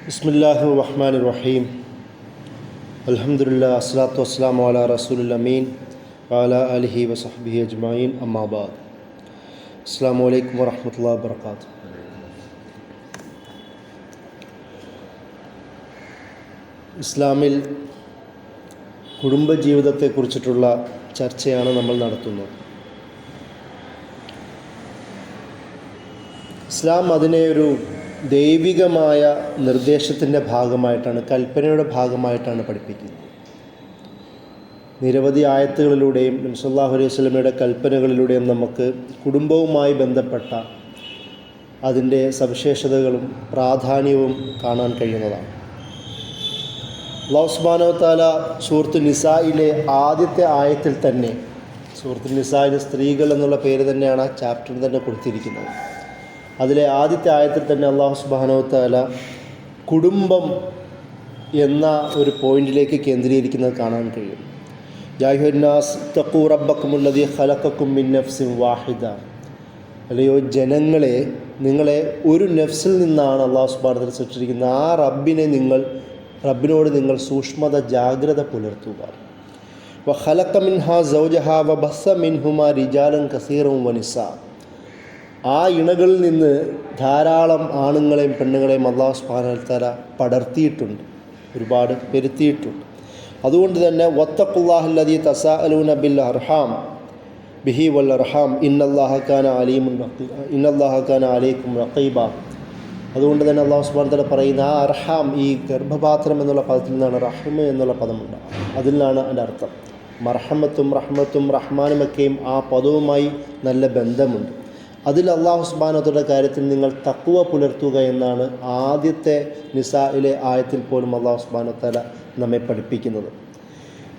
ബിസ്മില്ലാഹിർ റഹ്മാനിർ റഹീം. അൽഹംദുലില്ലാഹി അസ്സലാത്തു വസ്സലാമു അലാ റസൂലിൽ അമീൻ വഅലാ ആലിഹി വസഹ്ബിഹി അജ്മഈൻ. അമ്മാ ബഅദ്. അസ്സലാമു അലൈക്കും വറഹ്മത്തുള്ളാഹി വബറകാതുഹു. ഇസ്ലാമിൽ കുടുംബജീവിതത്തെക്കുറിച്ചിട്ടുള്ള ചർച്ചയാണ് നമ്മൾ നടത്തുന്നത്. ഇസ്ലാം അതിനെ ഒരു ദൈവികമായ നിർദ്ദേശത്തിൻ്റെ ഭാഗമായിട്ടാണ്, കൽപ്പനയുടെ ഭാഗമായിട്ടാണ് പഠിപ്പിക്കുന്നത്. നിരവധി ആയത്തുകളിലൂടെയും നബി സല്ലല്ലാഹു അലൈഹി വസല്ലമയുടെ കൽപ്പനകളിലൂടെയും നമുക്ക് കുടുംബവുമായി ബന്ധപ്പെട്ട അതിൻ്റെ സവിശേഷതകളും പ്രാധാന്യവും കാണാൻ കഴിയുന്നതാണ്. അല്ലാഹു സുബ്ഹാനഹു വ തആല സൂറത്തുൽ നിസായിലെ ആദ്യത്തെ ആയത്തിൽ തന്നെ, സൂറത്തുൽ നിസായിലെ സ്ത്രീകൾ എന്നുള്ള പേര് തന്നെയാണ് ആ ചാപ്റ്ററിന് തന്നെ കൊടുത്തിരിക്കുന്നത്. അതിലെ ആദ്യത്തെ ആയത്തിൽ തന്നെ അല്ലാഹു സുബ്ഹാനഹു വ തആല കുടുംബം എന്ന ഒരു പോയിന്റിലേക്ക് കേന്ദ്രീകരിക്കുന്നത് കാണാൻ കഴിയും. യാ അയ്യുഹന്നാസ് തഖൂ റബ്ബക്കുമുല്ലദീ ഖലഖക്കും മിൻ നഫ്സിൻ വാഹിദ. അല്ലയോ ജനങ്ങളെ, നിങ്ങളെ ഒരു നഫ്സിൽ നിന്നാണ് അല്ലാഹു സുബ്ഹാനഹു വ തആല സൃഷ്ടിച്ചിരിക്കുന്നത്. ആ റബ്ബിനോട് നിങ്ങൾ സൂക്ഷ്മത, ജാഗ്രത പുലർത്തുക. വഖലഖ മിൻഹാ സൗജഹാ വബസ്സ മിൻഹുമാ റിജാലൻ കസീറൻ വനിസാ. ആ ഇണകളിൽ നിന്ന് ധാരാളം ആണുങ്ങളെയും പെണ്ണുങ്ങളെയും അല്ലാഹു സുബ്ഹാനഹു വ തആല പടർത്തിയിട്ടുണ്ട്, ഒരുപാട് പെരുത്തിയിട്ടുണ്ട്. അതുകൊണ്ട് തന്നെ വത്തഖുല്ലാഹല്ലദീ തസാഅലൂന ബിൽ അർഹാം ബിഹി വൽ അർഹാം ഇന്നല്ലാഹ കാന അലൈക്കും റഖീബ. അതുകൊണ്ട് തന്നെ അല്ലാഹു സുബ്ഹാനഹു വ തആല പറയുന്ന ആ അർഹാം, ഈ ഗർഭപാത്രം എന്നുള്ള പദത്തിൽ നിന്നാണ് റഹ്മ എന്നുള്ള പദമുണ്ട്. അതിൽ നിന്നാണ് അതിൻ്റെ അർത്ഥം. മർഹമത്തും റഹ്മത്തും റഹ്മാനുമൊക്കെയും ആ പദവുമായി നല്ല ബന്ധമുണ്ട്. അതിൽ അല്ലാഹു സുബ്ഹാനഹു വ തആലയുടെ കാര്യത്തിൽ നിങ്ങൾ തഖ്വ പുലർത്തുക എന്നാണ് ആദ്യത്തെ നിസായിലെ ആയത്തിൽ പോലും അല്ലാഹു സുബ്ഹാനഹു വ തആല നമ്മെ പഠിപ്പിക്കുന്നത്.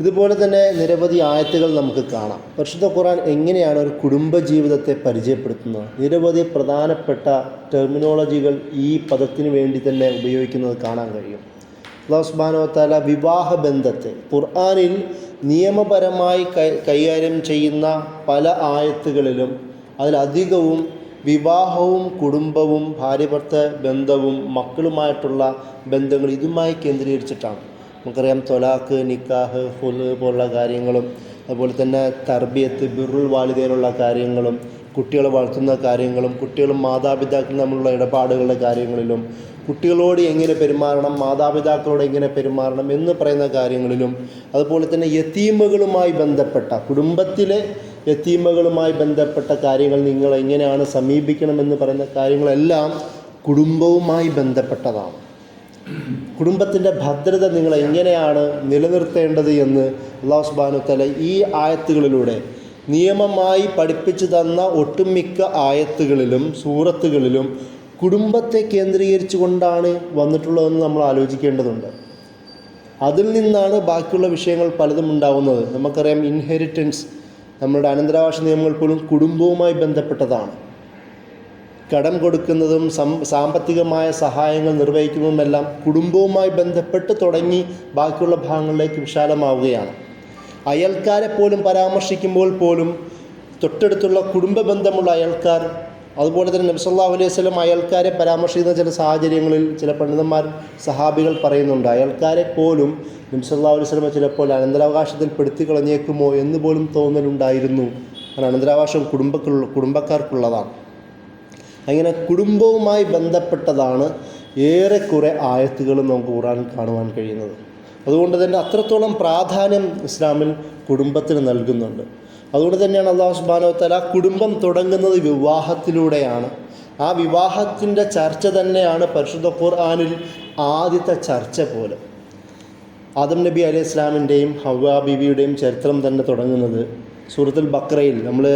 ഇതുപോലെ തന്നെ നിരവധി ആയത്തുകൾ നമുക്ക് കാണാം. പരിശുദ്ധ ഖുർആൻ എങ്ങനെയാണ് ഒരു കുടുംബജീവിതത്തെ പരിചയപ്പെടുത്തുന്നത്? നിരവധി പ്രധാനപ്പെട്ട ടെർമിനോളജികൾ ഈ പദത്തിന് വേണ്ടി തന്നെ ഉപയോഗിക്കുന്നത് കാണാൻ കഴിയും. അല്ലാഹു സുബ്ഹാനഹു വ തആല വിവാഹ ബന്ധത്തെ ഖുർആനിൽ നിയമപരമായി കൈകാര്യം ചെയ്യുന്ന പല ആയത്തുകളിലും അതിലധികവും വിവാഹവും കുടുംബവും ഭാര്യ-ഭർത്തൃ ബന്ധവും മക്കളുമായിട്ടുള്ള ബന്ധങ്ങൾ ഇതുമായി കേന്ദ്രീകരിച്ചിട്ടാണ്. നമുക്കറിയാം, തൊലാഖ്, നിക്കാഹ്, ഹുല് പോലുള്ള കാര്യങ്ങളും, അതുപോലെ തന്നെ തർബിയത്ത്, ബിറുൽ വാലിദൈനുള്ള കാര്യങ്ങളും, കുട്ടികളെ വളർത്തുന്ന കാര്യങ്ങളും, കുട്ടികളും മാതാപിതാക്കളും തമ്മിലുള്ള ഇടപാടുകളുടെ കാര്യങ്ങളിലും, കുട്ടികളോട് എങ്ങനെ പെരുമാറണം, മാതാപിതാക്കളോട് എങ്ങനെ പെരുമാറണം എന്ന് പറയുന്ന കാര്യങ്ങളിലും, അതുപോലെ തന്നെ യതീമുകളുമായി ബന്ധപ്പെട്ട, കുടുംബത്തിലെ യതീമുകളുമായി ബന്ധപ്പെട്ട കാര്യങ്ങൾ നിങ്ങൾ എങ്ങനെയാണ് സമീപിക്കണമെന്ന് പറയുന്ന കാര്യങ്ങളെല്ലാം കുടുംബവുമായി ബന്ധപ്പെട്ടതാണ്. കുടുംബത്തിൻ്റെ ഭദ്രത നിങ്ങൾ എങ്ങനെയാണ് നിലനിർത്തേണ്ടത് എന്ന് അല്ലാഹു സുബ്ഹാനഹു വ തആല ഈ ആയത്തുകളിലൂടെ നിയമമായി പഠിപ്പിച്ചു തന്ന ഒട്ടുമിക്ക ആയത്തുകളിലും സൂറത്തുകളിലും കുടുംബത്തെ കേന്ദ്രീകരിച്ചു കൊണ്ടാണ് വന്നിട്ടുള്ളതെന്ന് നമ്മൾ ആലോചിക്കേണ്ടതുണ്ട്. അതിൽ നിന്നാണ് ബാക്കിയുള്ള വിഷയങ്ങൾ പലതും ഉണ്ടാവുന്നത്. നമുക്കറിയാം, ഇൻഹെറിറ്റൻസ്, നമ്മളുടെ അനന്തരാവകാശ നിയമങ്ങൾ പോലും കുടുംബവുമായി ബന്ധപ്പെട്ടതാണ്. കടം കൊടുക്കുന്നതും സാമ്പത്തികമായ സഹായങ്ങൾ നിർവഹിക്കുന്നതുമെല്ലാം കുടുംബവുമായി ബന്ധപ്പെട്ട് തുടങ്ങി ബാക്കിയുള്ള ഭാഗങ്ങളിലേക്ക് വിശാലമാവുകയാണ്. അയൽക്കാരെ പോലും പരാമർശിക്കുമ്പോൾ പോലും തൊട്ടടുത്തുള്ള കുടുംബ ബന്ധമുള്ള അയൽക്കാർ, അതുപോലെ തന്നെ നബി സല്ലല്ലാഹു അലൈഹി വസല്ലം അയൽക്കാരെ പരാമർശിക്കുന്ന ചില സാഹചര്യങ്ങളിൽ ചില പണ്ഡിതന്മാർ, സഹാബികൾ പറയുന്നുണ്ട്, അയൽക്കാരെ പോലും നബി സല്ലല്ലാഹു അലൈഹി വസല്ലം ചിലപ്പോൾ അനന്തരാവകാശത്തിൽ പെടുത്തി കളഞ്ഞേക്കുമോ എന്ന് പോലും തോന്നലുണ്ടായിരുന്നു. കാരണം അനന്തരാവകാശം കുടുംബക്കാർക്കുള്ളതാണ്. അങ്ങനെ കുടുംബവുമായി ബന്ധപ്പെട്ടതാണ് ഏറെക്കുറെ ആയത്തുകളും നമുക്ക് ഖുർആനിൽ കാണുവാൻ കഴിയുന്നത്. അതുകൊണ്ട് തന്നെ അത്രത്തോളം പ്രാധാന്യം ഇസ്ലാമിൽ കുടുംബത്തിന് നൽകുന്നുണ്ട്. അതുകൊണ്ട് തന്നെയാണ് അല്ലാഹു സുബ്ഹാനഹു വ തആല കുടുംബം തുടങ്ങുന്നത് വിവാഹത്തിലൂടെയാണ്. ആ വിവാഹത്തിൻ്റെ ചർച്ച തന്നെയാണ് പരിശുദ്ധ ഖുർആനിൽ ആദ്യത്തെ ചർച്ച പോലെ. ആദം നബി അലൈഹി ഇസ്ലാമിൻ്റെയും ഹവ്വാ ബീവിയുടെയും ചരിത്രം തന്നെ തുടങ്ങുന്നത് സൂറത്തുൽ ബഖറയിൽ. നമ്മൾ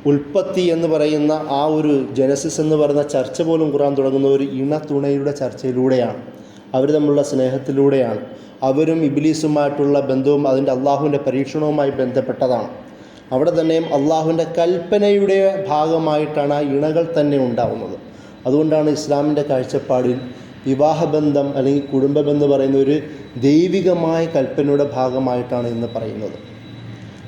ഉൽപ്പത്തി എന്ന് പറയുന്ന ആ ഒരു ജനസിസ് എന്ന് പറയുന്ന ചർച്ച പോലും ഖുർആൻ തുടങ്ങുന്ന ഒരു ഇണതുണയുടെ ചർച്ചയിലൂടെയാണ്. അവർ തമ്മിലുള്ള സ്നേഹത്തിലൂടെയാണ്. അവരും ഇബ്ലീസുമായിട്ടുള്ള ബന്ധവും അതിൻ്റെ അള്ളാഹുവിൻ്റെ പരീക്ഷണവുമായി ബന്ധപ്പെട്ടതാണ്. അവിടെ തന്നെയും അള്ളാഹുവിൻ്റെ കൽപ്പനയുടെ ഭാഗമായിട്ടാണ് ആ ഇണകൾ തന്നെ ഉണ്ടാവുന്നത്. അതുകൊണ്ടാണ് ഇസ്ലാമിൻ്റെ കാഴ്ചപ്പാടിൽ വിവാഹബന്ധം അല്ലെങ്കിൽ കുടുംബബന്ധം പറയുന്ന ഒരു ദൈവികമായ കൽപ്പനയുടെ ഭാഗമായിട്ടാണ് ഇന്ന് പറയുന്നത്.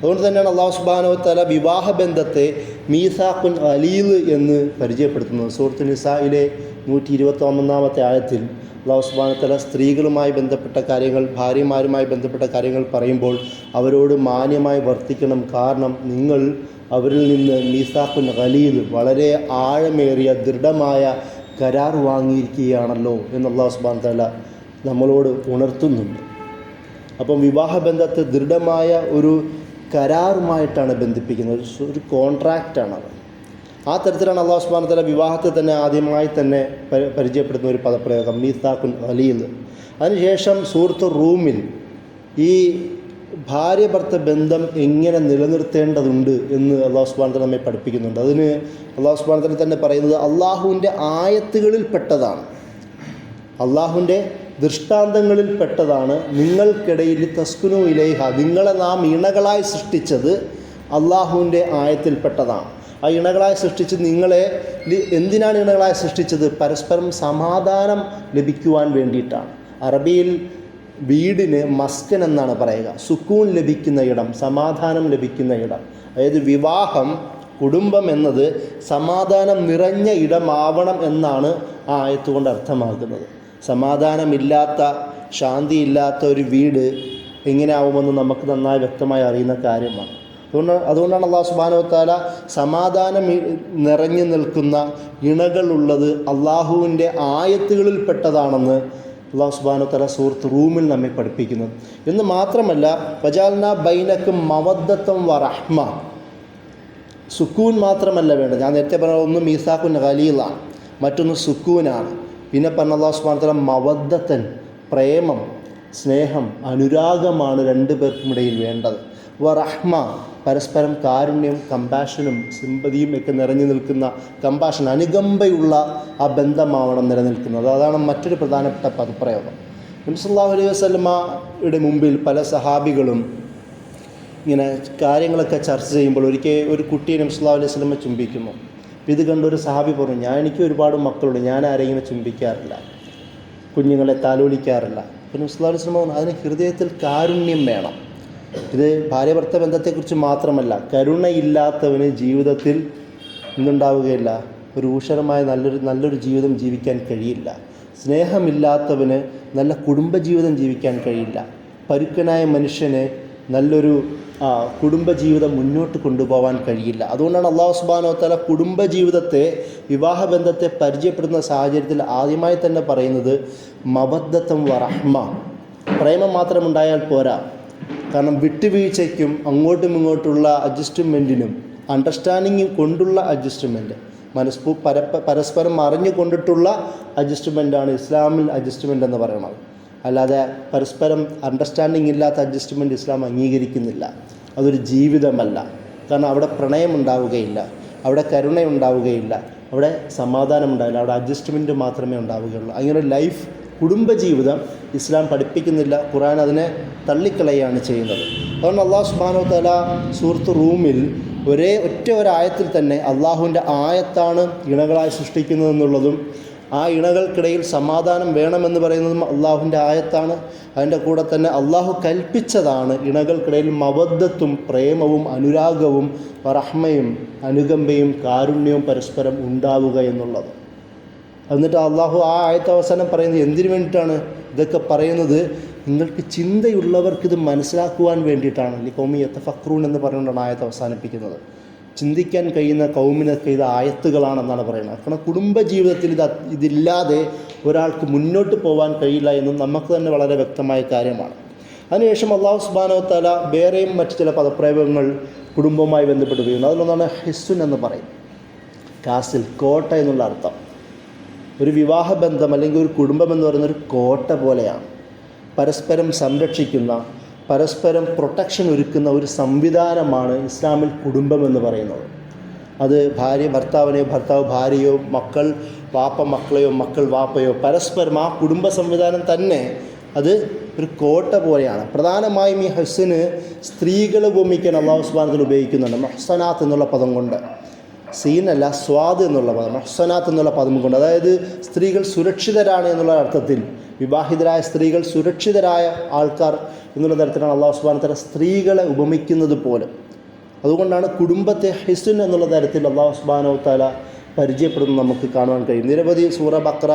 അതുകൊണ്ട് തന്നെയാണ് അല്ലാഹു സുബ്ഹാനഹു വ തആല വിവാഹബന്ധത്തെ മീസാഖുൻ ഖലീദ് എന്ന് പരിചയപ്പെടുത്തുന്നത്. സൂറത്തുൽ നിസായിലെ 129 ആയത്തിൽ അല്ലാഹു സുബ്ഹാനഹു വ തആല സ്ത്രീകളുമായി ബന്ധപ്പെട്ട കാര്യങ്ങൾ, ഭാര്യമാരുമായി ബന്ധപ്പെട്ട കാര്യങ്ങൾ പറയുമ്പോൾ അവരോട് മാന്യമായി വർത്തിക്കണം. കാരണം നിങ്ങൾ അവരിൽ നിന്ന് മീസാഖുൻ ഖലീദ്, വളരെ ആഴമേറിയ ദൃഢമായ കരാർ വാങ്ങിയിരിക്കുകയാണല്ലോ എന്ന് അല്ലാഹു സുബ്ഹാനഹു വ തആല നമ്മളോട് ഉണർത്തുന്നുണ്ട്. അപ്പം വിവാഹബന്ധത്തെ ദൃഢമായ ഒരു കരാറുമായിട്ടാണ് ബന്ധിപ്പിക്കുന്നത്, ഒരു കോൺട്രാക്റ്റാണത്. ആ തരത്തിലാണ് അല്ലാഹു സുബ്ഹാനഹു വ തആല വിവാഹത്തെ തന്നെ ആദ്യമായി തന്നെ പരിചയപ്പെടുത്തുന്ന ഒരു പദപ്രയോഗം മീസാഖുൻ ഖലീദ്. അതിനുശേഷം സൂറത്ത് റൂമിൽ ഈ ഭാര്യ ഭർത്ത ബന്ധം എങ്ങനെ നിലനിർത്തേണ്ടതുണ്ട് എന്ന് അല്ലാഹു സുബ്ഹാനഹു വ തആല നമ്മെ പഠിപ്പിക്കുന്നുണ്ട്. അതിന് അല്ലാഹു സുബ്ഹാനഹു വ തആല തന്നെ പറയുന്നത് അള്ളാഹുവിൻ്റെ ആയത്തുകളിൽ പെട്ടതാണ്, അള്ളാഹുവിൻ്റെ ദൃഷ്ടാന്തങ്ങളിൽ പെട്ടതാണ്. നിങ്ങൾക്കിടയിൽ തസ്കുനു ഇലൈഹ, നിങ്ങളെ നാം ഇണകളായി സൃഷ്ടിച്ചത് അള്ളാഹുവിൻ്റെ ആയത്തിൽപ്പെട്ടതാണ്. ആ ഇണകളായി സൃഷ്ടിച്ച് നിങ്ങളെ എന്തിനാണ് ഇണകളായി സൃഷ്ടിച്ചത്? പരസ്പരം സമാധാനം ലഭിക്കുവാൻ വേണ്ടിയിട്ടാണ്. അറബിയിൽ വീടിന് മസ്കൻ എന്നാണ് പറയുക, സുക്കൂൻ ലഭിക്കുന്ന ഇടം, സമാധാനം ലഭിക്കുന്ന ഇടം. അതായത് വിവാഹം, കുടുംബം എന്നത് സമാധാനം നിറഞ്ഞ ഇടമാവണം എന്നാണ് ആ ആയത്തുകൊണ്ട് അർത്ഥമാക്കുന്നത്. സമാധാനമില്ലാത്ത, ശാന്തിയില്ലാത്ത ഒരു വീട് എങ്ങനെയാവുമെന്ന് നമുക്ക് നന്നായി വ്യക്തമായി അറിയുന്ന കാര്യമാണ്. അതുകൊണ്ടാണ് അല്ലാഹു സുബ്ഹാനഹു വ തആല സമാധാനം നിറഞ്ഞു നിൽക്കുന്ന ഇണകളുള്ളത് അള്ളാഹുവിൻ്റെ ആയത്തുകളിൽ പെട്ടതാണെന്ന് അല്ലാഹു സുബ്ഹാനഹു വ തആല സൂറത്ത് റൂമിൽ നമ്മെ പഠിപ്പിക്കുന്നത്. എന്ന് മാത്രമല്ല, വജഅൽനാ ബൈനക്കും മവദ്ദത്തൻ വ റഹ്മ, സുക്കൂൻ മാത്രമല്ല വേണ്ടത്. ഞാൻ നേരത്തെ പറഞ്ഞ ഒന്ന് മീസാഖുൻ ഖലീദാണ്, മറ്റൊന്ന് സുക്കൂനാണ്. പിന്നെ പറഞ്ഞ അല്ലാഹു സുബ്ഹാനഹു വ തആല മവദ്ദത്തൻ, പ്രേമം, സ്നേഹം, അനുരാഗമാണ് രണ്ടു പേർക്കുമിടയിൽ വേണ്ടത്. വ റഹ്മ, പരസ്പരം കാരുണ്യം, കമ്പാഷനും സിമ്പതിയും ഒക്കെ നിറഞ്ഞു നിൽക്കുന്ന, കമ്പാഷൻ, അനുകമ്പയുള്ള ആ ബന്ധമാവണം നിലനിൽക്കുന്നത്. അതാണ് മറ്റൊരു പ്രധാനപ്പെട്ട പദപ്രയോഗം. നബി സല്ലല്ലാഹു അലൈഹി വസല്ലമയുടെ മുമ്പിൽ പല സഹാബികളും ഇങ്ങനെ കാര്യങ്ങളൊക്കെ ചർച്ച ചെയ്യുമ്പോൾ ഒരിക്കൽ ഒരു കുട്ടിയെ നബി സല്ലല്ലാഹു അലൈഹി വസല്ലമ ചുംബിക്കുന്നു. ഇത് കണ്ടൊരു സഹാബി പറഞ്ഞു, എനിക്ക് ഒരുപാട് മക്കളുണ്ട്, ഞാൻ ആരെയും ഇങ്ങനെ ചുംബിക്കാറില്ല, കുഞ്ഞുങ്ങളെ താലോലിക്കാറില്ല. അപ്പോൾ നബി സല്ലല്ലാഹു അലൈഹി വസല്ലമ പറഞ്ഞു, അതിന് ഹൃദയത്തിൽ കാരുണ്യം വേണം. ഇത് ഭാര്യ ഭർത്ത ബന്ധത്തെക്കുറിച്ച് മാത്രമല്ല, കരുണയില്ലാത്തവന് ജീവിതത്തിൽ എന്തുണ്ടാവുകയില്ല, ഒരു ഊഷരമായ നല്ലൊരു ജീവിതം ജീവിക്കാൻ കഴിയില്ല. സ്നേഹമില്ലാത്തവന് നല്ല കുടുംബജീവിതം ജീവിക്കാൻ കഴിയില്ല. പരുക്കനായ മനുഷ്യന് നല്ലൊരു കുടുംബജീവിതം മുന്നോട്ട് കൊണ്ടുപോകാൻ കഴിയില്ല. അതുകൊണ്ടാണ് അല്ലാഹു സുബ്ഹാനഹു വ തആല കുടുംബജീവിതത്തെ, വിവാഹബന്ധത്തെ പരിചയപ്പെടുന്ന സാഹചര്യത്തിൽ ആദ്യമായി തന്നെ പറയുന്നത് മവദ്ദത്തൻ വ റഹ്മ. പ്രേമം മാത്രമുണ്ടായാൽ പോരാ. കാരണം വിട്ടുവീഴ്ചയ്ക്കും അങ്ങോട്ടും ഇങ്ങോട്ടുള്ള അഡ്ജസ്റ്റ്മെൻറ്റിനും അണ്ടർസ്റ്റാൻഡിങ്ങും കൊണ്ടുള്ള അഡ്ജസ്റ്റ്മെൻറ്റ്, പരസ്പരം അറിഞ്ഞുകൊണ്ടിട്ടുള്ള അഡ്ജസ്റ്റ്മെൻറ്റാണ് ഇസ്ലാമിൽ അഡ്ജസ്റ്റ്മെൻ്റ് എന്ന് പറയുന്നത്. അല്ലാതെ പരസ്പരം അണ്ടർസ്റ്റാൻഡിങ് ഇല്ലാത്ത അഡ്ജസ്റ്റ്മെൻറ്റ് ഇസ്ലാം അംഗീകരിക്കുന്നില്ല. അതൊരു ജീവിതമല്ല. കാരണം അവിടെ പ്രണയം ഉണ്ടാവുകയില്ല, അവിടെ കരുണയുണ്ടാവുകയില്ല, അവിടെ സമാധാനം ഉണ്ടാവില്ല, അവിടെ അഡ്ജസ്റ്റ്മെൻറ്റ് മാത്രമേ ഉണ്ടാവുകയുള്ളൂ. അങ്ങനെ ലൈഫ്, കുടുംബജീവിതം ഇസ്ലാം പഠിപ്പിക്കുന്നില്ല. ഖുർആൻ അതിനെ തള്ളിക്കളയാണ് ചെയ്യുന്നത്. അതുകൊണ്ട് അല്ലാഹു സുബ്ഹാനഹു വ തആല സൂറത്ത് റൂമിൽ ഒരായത്തിൽ തന്നെ അള്ളാഹുവിൻ്റെ ആയത്താണ് ഇണകളായി സൃഷ്ടിക്കുന്നതെന്നുള്ളതും ആ ഇണകൾക്കിടയിൽ സമാധാനം വേണമെന്ന് പറയുന്നതും അള്ളാഹുവിൻ്റെ ആയത്താണ്. അതിൻ്റെ കൂടെ തന്നെ അള്ളാഹു കൽപ്പിച്ചതാണ് ഇണകൾക്കിടയിൽ മവദ്ദത്തും, പ്രേമവും, അനുരാഗവും, റഹ്മയും, അനുകമ്പയും, കാരുണ്യവും പരസ്പരം ഉണ്ടാവുക എന്നുള്ളത്. എന്നിട്ട് അള്ളാഹു ആ ആയത്ത് അവസാനം പറയുന്നത് എന്തിനു വേണ്ടിയിട്ടാണ് ഇതൊക്കെ പറയുന്നത്? നിങ്ങൾക്ക് ചിന്തയുള്ളവർക്ക് ഇത് മനസ്സിലാക്കുവാൻ വേണ്ടിയിട്ടാണ്. ലിഖൗമി യതഫക്കറൂൻ എന്ന് പറഞ്ഞുകൊണ്ടാണ് ആയത്ത് അവസാനിപ്പിക്കുന്നത്. ചിന്തിക്കാൻ കഴിയുന്ന കൗമിനൊക്കെ ഇത് ആയത്തുകളാണെന്നാണ് പറയുന്നത്. കാരണം കുടുംബജീവിതത്തിൽ ഇതില്ലാതെ ഒരാൾക്ക് മുന്നോട്ട് പോകാൻ കഴിയില്ല എന്നും നമുക്ക് തന്നെ വളരെ വ്യക്തമായ കാര്യമാണ്. അതിനുശേഷം അല്ലാഹു സുബ്ഹാനഹു വ തആല വേറെയും മറ്റു ചില പദപ്രയോഗങ്ങൾ കുടുംബവുമായി ബന്ധപ്പെട്ട് ഉപയോഗിക്കുന്നത്. അതിലൊന്നാണ് ഹിസ്സുൻ എന്ന് പറയും. കാസിൽ, കോട്ട എന്നുള്ള അർത്ഥം. ഒരു വിവാഹബന്ധം അല്ലെങ്കിൽ ഒരു കുടുംബം എന്ന് പറയുന്നൊരു കോട്ട പോലെയാണ്. പരസ്പരം സംരക്ഷിക്കുന്ന, പരസ്പരം പ്രൊട്ടക്ഷൻ ഒരുക്കുന്ന ഒരു സംവിധാനമാണ് ഇസ്ലാമിൽ കുടുംബം എന്ന് പറയുന്നത്. അത് ഭാര്യ ഭർത്താവിനെയോ, ഭർത്താവ് ഭാര്യയോ, മക്കൾ വാപ്പ മക്കളെയോ, മക്കൾ വാപ്പയോ, പരസ്പരം ആ കുടുംബ സംവിധാനം തന്നെ അത് ഒരു കോട്ട പോലെയാണ്. പ്രധാനമായും ഈ ഹസ്ന് സ്ത്രീകളെ ഉപമിക്കാൻ അല്ലാഹു സുബ്ഹാനഹു വ തആല ഉപയോഗിക്കുന്നുണ്ട്. മുഹ്സനാത്ത് എന്നുള്ള പദം കൊണ്ട്. സീനല്ല, സ്വാദ് എന്നുള്ള പദം, മുഹ്സനാത്ത് എന്നുള്ള പദം കൊണ്ട്, അതായത് സ്ത്രീകൾ സുരക്ഷിതരാണ് എന്നുള്ള അർത്ഥത്തിൽ, വിവാഹിതരായ സ്ത്രീകൾ സുരക്ഷിതരായ ആൾക്കാർ എന്നുള്ള തരത്തിലാണ് അള്ളാഹു സുബ്ഹാനഹു വ തആല സ്ത്രീകളെ ഉപമിക്കുന്നത് പോലെ. അതുകൊണ്ടാണ് കുടുംബത്തെ ഹിസ്ൻ എന്നുള്ള തരത്തിൽ അള്ളാഹു സുബ്ഹാനഹു വ തആല പരിചയപ്പെടുന്നത് നമുക്ക് കാണുവാൻ കഴിയും. നിരവധി സൂറ ബഖറ,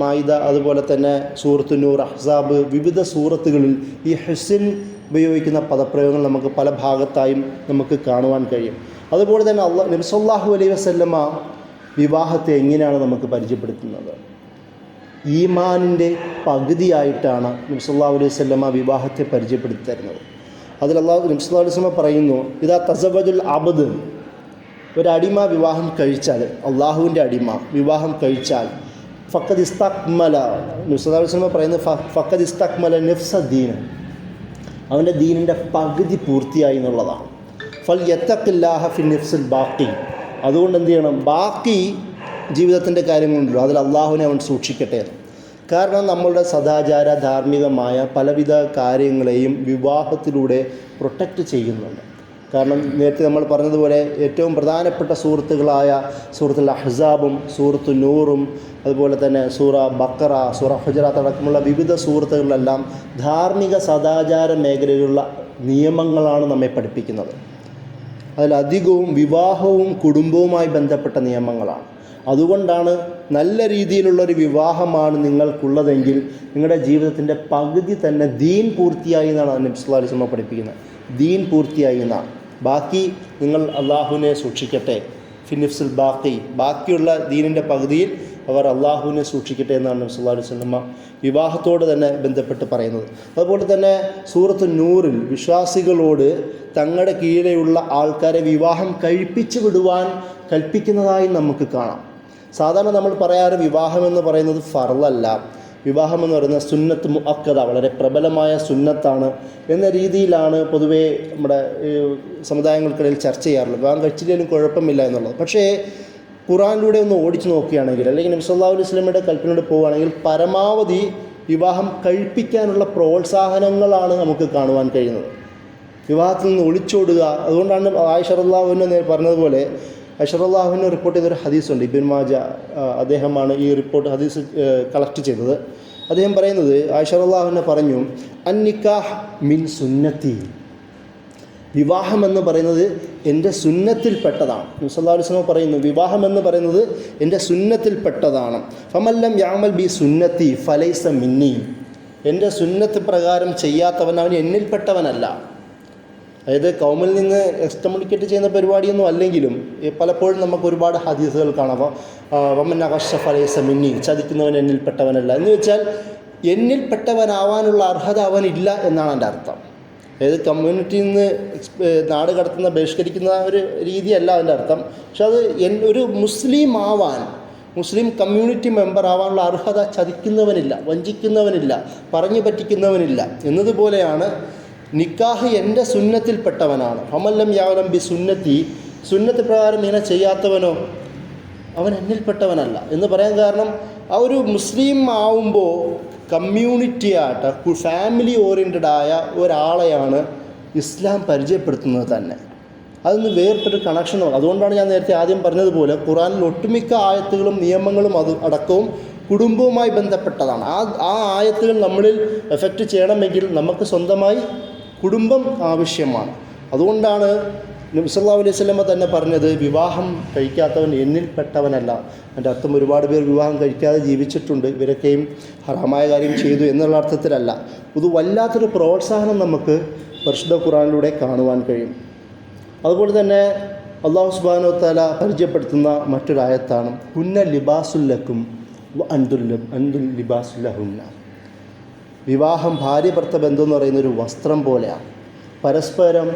മായിദ, അതുപോലെ തന്നെ സൂറത്തു നൂർ, അഹ്സാബ്, വിവിധ സൂറത്തുകളിൽ ഈ ഹിസ്ൻ ഉപയോഗിക്കുന്ന പദപ്രയോഗങ്ങൾ നമുക്ക് പല ഭാഗത്തായും നമുക്ക് കാണുവാൻ കഴിയും. അതുപോലെ തന്നെ നബി സല്ലല്ലാഹു അലൈഹി വസല്ലമ വിവാഹത്തെ എങ്ങനെയാണ് നമുക്ക് പരിചയപ്പെടുത്തുന്നത്? ഈമാനിൻ്റെ പകുതിയായിട്ടാണ് നബി സല്ലല്ലാഹു അലൈഹി വസല്ലമ വിവാഹത്തെ പരിചയപ്പെടുത്തി തരുന്നത്. അതിൽ നബി സല്ലല്ലാഹു അലൈഹി വസല്ലമ പറയുന്നു, ഇദാ തസവ്വജുൽ അബ്ദ്, ഒരടിമ വിവാഹം കഴിച്ചാൽ, അള്ളാഹുവിൻ്റെ അടിമ വിവാഹം കഴിച്ചാൽ, ഫഖദ് ഇസ്തക്മല, നബി സല്ലല്ലാഹു അലൈഹി വസല്ലമ പറയുന്നത് ഫഖദ് ഇസ്തക്മല നഫ്സ ദീന, അവൻ്റെ ദീനിൻ്റെ പകുതി പൂർത്തിയായി എന്നുള്ളതാണ്. ഫൽ യത്തഖില്ലാഹ ഫി നഫ്സിൽ ബാക്കി, അതുകൊണ്ട് എന്ത് ചെയ്യണം? ബാക്കി ജീവിതത്തിൻ്റെ കാര്യങ്ങളുണ്ടല്ലോ, അതിൽ അള്ളാഹുവിനെ അവൻ സൂക്ഷിക്കട്ടെ. കാരണം നമ്മളുടെ സദാചാര ധാർമ്മികമായ പലവിധ കാര്യങ്ങളെയും വിവാഹത്തിലൂടെ പ്രൊട്ടക്റ്റ് ചെയ്യുന്നുണ്ട്. കാരണം നേരത്തെ നമ്മൾ പറഞ്ഞതുപോലെ ഏറ്റവും പ്രധാനപ്പെട്ട സൂറത്തുകളായ സൂറത്തുൽ അഹ്സാബും സൂറത്തു നൂറും അതുപോലെ തന്നെ സൂറ ബഖറ, സൂറ ഹുജറാത്ത് അടക്കമുള്ള വിവിധ സൂറത്തുകളിലെല്ലാം ധാർമ്മിക സദാചാര മേഖലയിലുള്ള നിയമങ്ങളാണ് നമ്മെ പഠിപ്പിക്കുന്നത്. അതിലധികവും വിവാഹവും കുടുംബവുമായി ബന്ധപ്പെട്ട നിയമങ്ങളാണ്. അതുകൊണ്ടാണ് നല്ല രീതിയിലുള്ളൊരു വിവാഹമാണ് നിങ്ങൾക്കുള്ളതെങ്കിൽ നിങ്ങളുടെ ജീവിതത്തിൻ്റെ പകുതി തന്നെ ദീൻ പൂർത്തിയായി എന്നാണ് നബി സല്ലല്ലാഹു അലൈഹി വസല്ലം പഠിപ്പിക്കുന്നത്. ദീൻ പൂർത്തിയായി എന്നാണ്. ബാക്കി നിങ്ങൾ അള്ളാഹുവിനെ സൂക്ഷിക്കട്ടെ, ഫിനിഫ്സുൽ ബാക്കി, ബാക്കിയുള്ള ദീനിൻ്റെ പകുതിയിൽ അവർ അള്ളാഹുവിനെ സൂക്ഷിക്കട്ടെ എന്നാണ് നബി സല്ലല്ലാഹു അലൈഹി വസല്ലം വിവാഹത്തോട് തന്നെ ബന്ധപ്പെട്ട് പറയുന്നത്. അതുപോലെ തന്നെ സൂറത്തു നൂറിൽ വിശ്വാസികളോട് തങ്ങളുടെ കീഴിലുള്ള ആൾക്കാരെ വിവാഹം കഴിപ്പിച്ച് വിടുവാൻ കൽപ്പിക്കുന്നതായി നമുക്ക് കാണാം. സാധാരണ നമ്മൾ പറയാറ് വിവാഹമെന്ന് പറയുന്നത് ഫർളല്ല, വിവാഹമെന്ന് പറയുന്നത് സുന്നത്ത് മുഅക്കദ, വളരെ പ്രബലമായ സുന്നത്താണ് എന്ന രീതിയിലാണ് പൊതുവേ നമ്മുടെ സമുദായങ്ങൾക്കിടയിൽ ചർച്ച ചെയ്യാറുള്ളത്. വിവാഹം കഴിച്ചില്ലെങ്കിലും കുഴപ്പമില്ല എന്നുള്ളത്. പക്ഷേ ഖുർആനിലൂടെ ഒന്ന് ഓടിച്ചു നോക്കുകയാണെങ്കിൽ, അല്ലെങ്കിൽ നബി സല്ലല്ലാഹു അലൈഹി വസല്ലമയുടെ കൽപ്പനയോട് പോവുകയാണെങ്കിൽ പരമാവധി വിവാഹം കഴിപ്പിക്കാനുള്ള പ്രോത്സാഹനങ്ങളാണ് നമുക്ക് കാണുവാൻ കഴിയുന്നത്. വിവാഹത്തിൽ നിന്ന് ഒളിച്ചോടുക. അതുകൊണ്ടാണ് ആയിഷ റളിയല്ലാഹു അൻഹ പറഞ്ഞതുപോലെ, ആയിഷ റളിയല്ലാഹു അൻഹ റിപ്പോർട്ട് ചെയ്തൊരു ഹദീസുണ്ട്, ഇബ്നു മാജ അദ്ദേഹമാണ് ഈ ഹദീസ് കളക്ട് ചെയ്തത്. അദ്ദേഹം പറയുന്നത്, ആയിഷ റളിയല്ലാഹു അൻഹ പറഞ്ഞു, അന്നിക്കാഹ് മിൻ സുന്നത്തി, വിവാഹം എന്ന് പറയുന്നത് എൻ്റെ സുന്നത്തിൽപ്പെട്ടതാണ്. നബി സല്ലല്ലാഹു അലൈഹി വസല്ലം പറയുന്നു, വിവാഹം എന്ന് പറയുന്നത് എൻ്റെ സുന്നത്തിൽപ്പെട്ടതാണ്. ഫമല്ലം യഅമൽ ബി സുന്നത്തി ഫലൈസ മിന്നി, എൻ്റെ സുന്നത്ത് പ്രകാരം ചെയ്യാത്തവൻ അവൻ എന്നിൽപ്പെട്ടവനല്ല. അതായത് കൗമിൽ നിന്ന് എക്സ്കമ്മ്യൂണിക്കേറ്റ് ചെയ്യുന്ന പരിപാടിയൊന്നും അല്ലെങ്കിലും പലപ്പോഴും നമുക്ക് ഒരുപാട് ഹദീസുകൾ കാണാം. വമൻ അഗശ്ശ ഫലൈസ മിന്നി, ചതിക്കുന്നവൻ എന്നിൽപ്പെട്ടവനല്ല എന്ന് വെച്ചാൽ എന്നിൽപ്പെട്ടവനാവാനുള്ള അർഹത അവനില്ല എന്നാണ് എൻ്റെ അർത്ഥം. അതായത് കമ്മ്യൂണിറ്റിയിൽ നിന്ന് നാട് കടത്തുന്ന, ബഹിഷ്കരിക്കുന്ന ഒരു രീതിയല്ല അതിൻ്റെ അർത്ഥം. പക്ഷെ അത് ഒരു മുസ്ലിം ആവാൻ, മുസ്ലിം കമ്മ്യൂണിറ്റി മെമ്പർ ആവാനുള്ള അർഹത ചതിക്കുന്നവനില്ല, വഞ്ചിക്കുന്നവനില്ല, പറഞ്ഞു പറ്റിക്കുന്നവനില്ല എന്നതുപോലെയാണ് നിക്കാഹ് എൻ്റെ സുന്നത്തിൽപ്പെട്ടവനാണ്. ഫമല്ലം യഅലം ബി സുന്നത്തി, സുന്നത്ത് പ്രകാരം ഇങ്ങനെ ചെയ്യാത്തവനോ അവൻ എന്നിൽപ്പെട്ടവനല്ല എന്ന് പറയാൻ കാരണം, ആ ഒരു മുസ്ലിം ആവുമ്പോൾ കമ്മ്യൂണിറ്റിയായിട്ട് ഫാമിലി ഓറിയൻറ്റഡായ ഒരാളെയാണ് ഇസ്ലാം പരിചയപ്പെടുത്തുന്നത് തന്നെ. അതിന് വേറിട്ടൊരു കണക്ഷൻ. അതുകൊണ്ടാണ് ഞാൻ നേരത്തെ ആദ്യം പറഞ്ഞതുപോലെ ഖുർആനിൽ ഒട്ടുമിക്ക ആയത്തുകളും നിയമങ്ങളും അത് അടക്കവും കുടുംബവുമായി ബന്ധപ്പെട്ടതാണ്. ആ ആയത്തുകൾ നമ്മളിൽ എഫക്റ്റ് ചെയ്യണമെങ്കിൽ നമുക്ക് സ്വന്തമായി കുടുംബം ആവശ്യമാണ്. അതുകൊണ്ടാണ് നബി സല്ലല്ലാഹു അലൈഹി വസല്ലമ തന്നെ പറഞ്ഞത്, വിവാഹം കഴിക്കാത്തവൻ എന്നിൽപ്പെട്ടവനല്ല. അതിൻ്റെ അർത്ഥം ഒരുപാട് പേർ വിവാഹം കഴിക്കാതെ ജീവിച്ചിട്ടുണ്ട്, ഇവരൊക്കെയും ഹറാമായ കാര്യം ചെയ്തു എന്നുള്ള അർത്ഥത്തിലല്ല. ഇത് വല്ലാത്തൊരു പ്രോത്സാഹനം നമുക്ക് പരിശുദ്ധ ഖുർആനിലൂടെ കാണുവാൻ കഴിയും. അതുപോലെ തന്നെ അല്ലാഹു സുബ്ഹാനഹു വ തആല പരിചയപ്പെടുത്തുന്ന മറ്റൊരായത്താണ് ഹുന്ന ലിബാസുല്ലക്കും അൻതുൽ ലിബാസുല്ലഹുന്ന. വിവാഹം ഭാര്യ ഭർത്ത ബന്ധം എന്ന് പറയുന്നൊരു വസ്ത്രം പോലെയാണ്. പരസ്പരം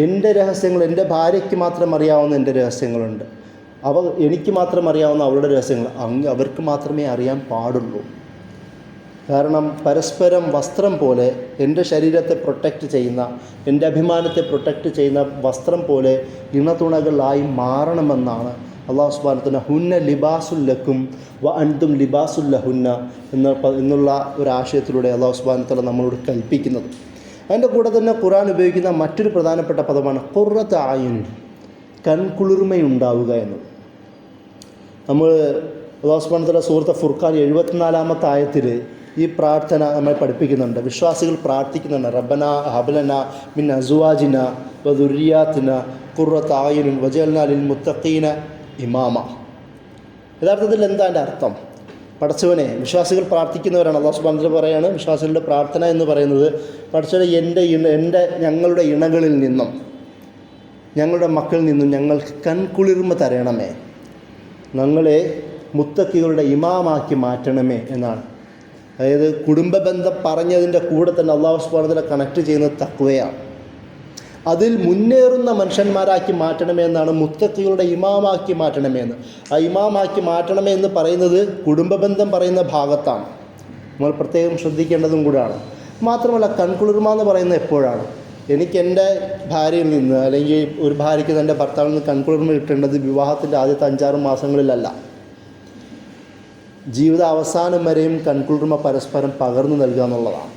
എൻ്റെ രഹസ്യങ്ങൾ, എൻ്റെ ഭാര്യയ്ക്ക് മാത്രം അറിയാവുന്ന എൻ്റെ രഹസ്യങ്ങളുണ്ട്, എനിക്ക് മാത്രം അറിയാവുന്ന അവളുടെ രഹസ്യങ്ങൾ അവർക്ക് മാത്രമേ അറിയാൻ പാടുള്ളൂ. കാരണം പരസ്പരം വസ്ത്രം പോലെ എൻ്റെ ശരീരത്തെ പ്രൊട്ടക്റ്റ് ചെയ്യുന്ന, എൻ്റെ അഭിമാനത്തെ പ്രൊട്ടക്റ്റ് ചെയ്യുന്ന വസ്ത്രം പോലെ ഇണതുണകളായി മാറണമെന്നാണ് അല്ലാഹു സുബ്ഹാനഹു വ തആല ഹുന്ന ലിബാസുല്ലക്കും വ അൻതും ലിബാസുല്ലഹുന്ന എന്നുള്ള ഒരാശയത്തിലൂടെ അല്ലാഹു സുബ്ഹാനഹു വ തആല നമ്മളോട് കൽപ്പിക്കുന്നത്. അതിൻ്റെ കൂടെ തന്നെ ഖുർആൻ ഉപയോഗിക്കുന്ന മറ്റൊരു പ്രധാനപ്പെട്ട പദമാണ് ഖുർറത്ത് അയുൻ. കൺകുളിർമയുണ്ടാവുക എന്നത്. നമ്മൾ അല്ലാഹു സുബ്ഹാനഹു വ തആല സൂറത്ത് ഫുർഖാൻ 74-ാമത്തെ ആയത്തിൽ ഈ പ്രാർത്ഥന നമ്മെ പഠിപ്പിക്കുന്നുണ്ട്. വിശ്വാസികൾ പ്രാർത്ഥിക്കുന്നുണ്ട്, റബ്ബന ഹബ്ലന മിൻ അസ്വാജിന വ ദുർരിയാതിന ഖുർറത അയുനിൻ വജഅൽനാ ലിൽ മുത്തഖീന ഇമാമ. യഥാർത്ഥത്തിൽ എന്താ അതിൻ്റെ അർത്ഥം? പടച്ചവനെ, വിശ്വാസികൾ പ്രാർത്ഥിക്കുന്നവരാണ്. അല്ലാഹു സുബ്ഹാനഹു വ തആല പറയാണ്, വിശ്വാസികളുടെ പ്രാർത്ഥന എന്ന് പറയുന്നത്, പടച്ചവനെ ഞങ്ങളുടെ ഇണകളിൽ നിന്നും ഞങ്ങളുടെ മക്കളിൽ നിന്നും ഞങ്ങൾക്ക് കൺകുളിർമ തരണമേ, ഞങ്ങളെ മുത്തക്കികളുടെ ഇമാമാക്കി മാറ്റണമേ എന്നാണ്. അതായത് കുടുംബ ബന്ധം പറഞ്ഞതിൻ്റെ കൂടെ തന്നെ അല്ലാഹു സുബ്ഹാനഹു വ തആല കണക്ട് ചെയ്യുന്നത് തഖ്വയാണ്. അതിൽ മുന്നേറുന്ന മനുഷ്യന്മാരാക്കി മാറ്റണമേ എന്നാണ്, മുത്തക്കികളുടെ ഇമാമാക്കി മാറ്റണമേ എന്ന്. ആ ഇമാമാക്കി മാറ്റണമേ എന്ന് പറയുന്നത് കുടുംബ ബന്ധം പറയുന്ന ഭാഗത്താണ്. നമ്മൾ പ്രത്യേകം ശ്രദ്ധിക്കേണ്ടതും കൂടെയാണ്. മാത്രമല്ല, കൺകുളിർമ എന്ന് പറയുന്നത് എപ്പോഴാണ്? എനിക്ക് എൻ്റെ ഭാര്യയിൽ നിന്ന്, അല്ലെങ്കിൽ ഒരു ഭാര്യയ്ക്ക് തൻ്റെ ഭർത്താവിൽ നിന്ന് കൺകുളിർമ കിട്ടേണ്ടത് വിവാഹത്തിൻ്റെ ആദ്യത്തെ 5-6 മാസങ്ങളിലല്ല. ജീവിത അവസാനം വരെയും കൺകുളിർമ പരസ്പരം പകർന്നു നൽകുക എന്നുള്ളതാണ്.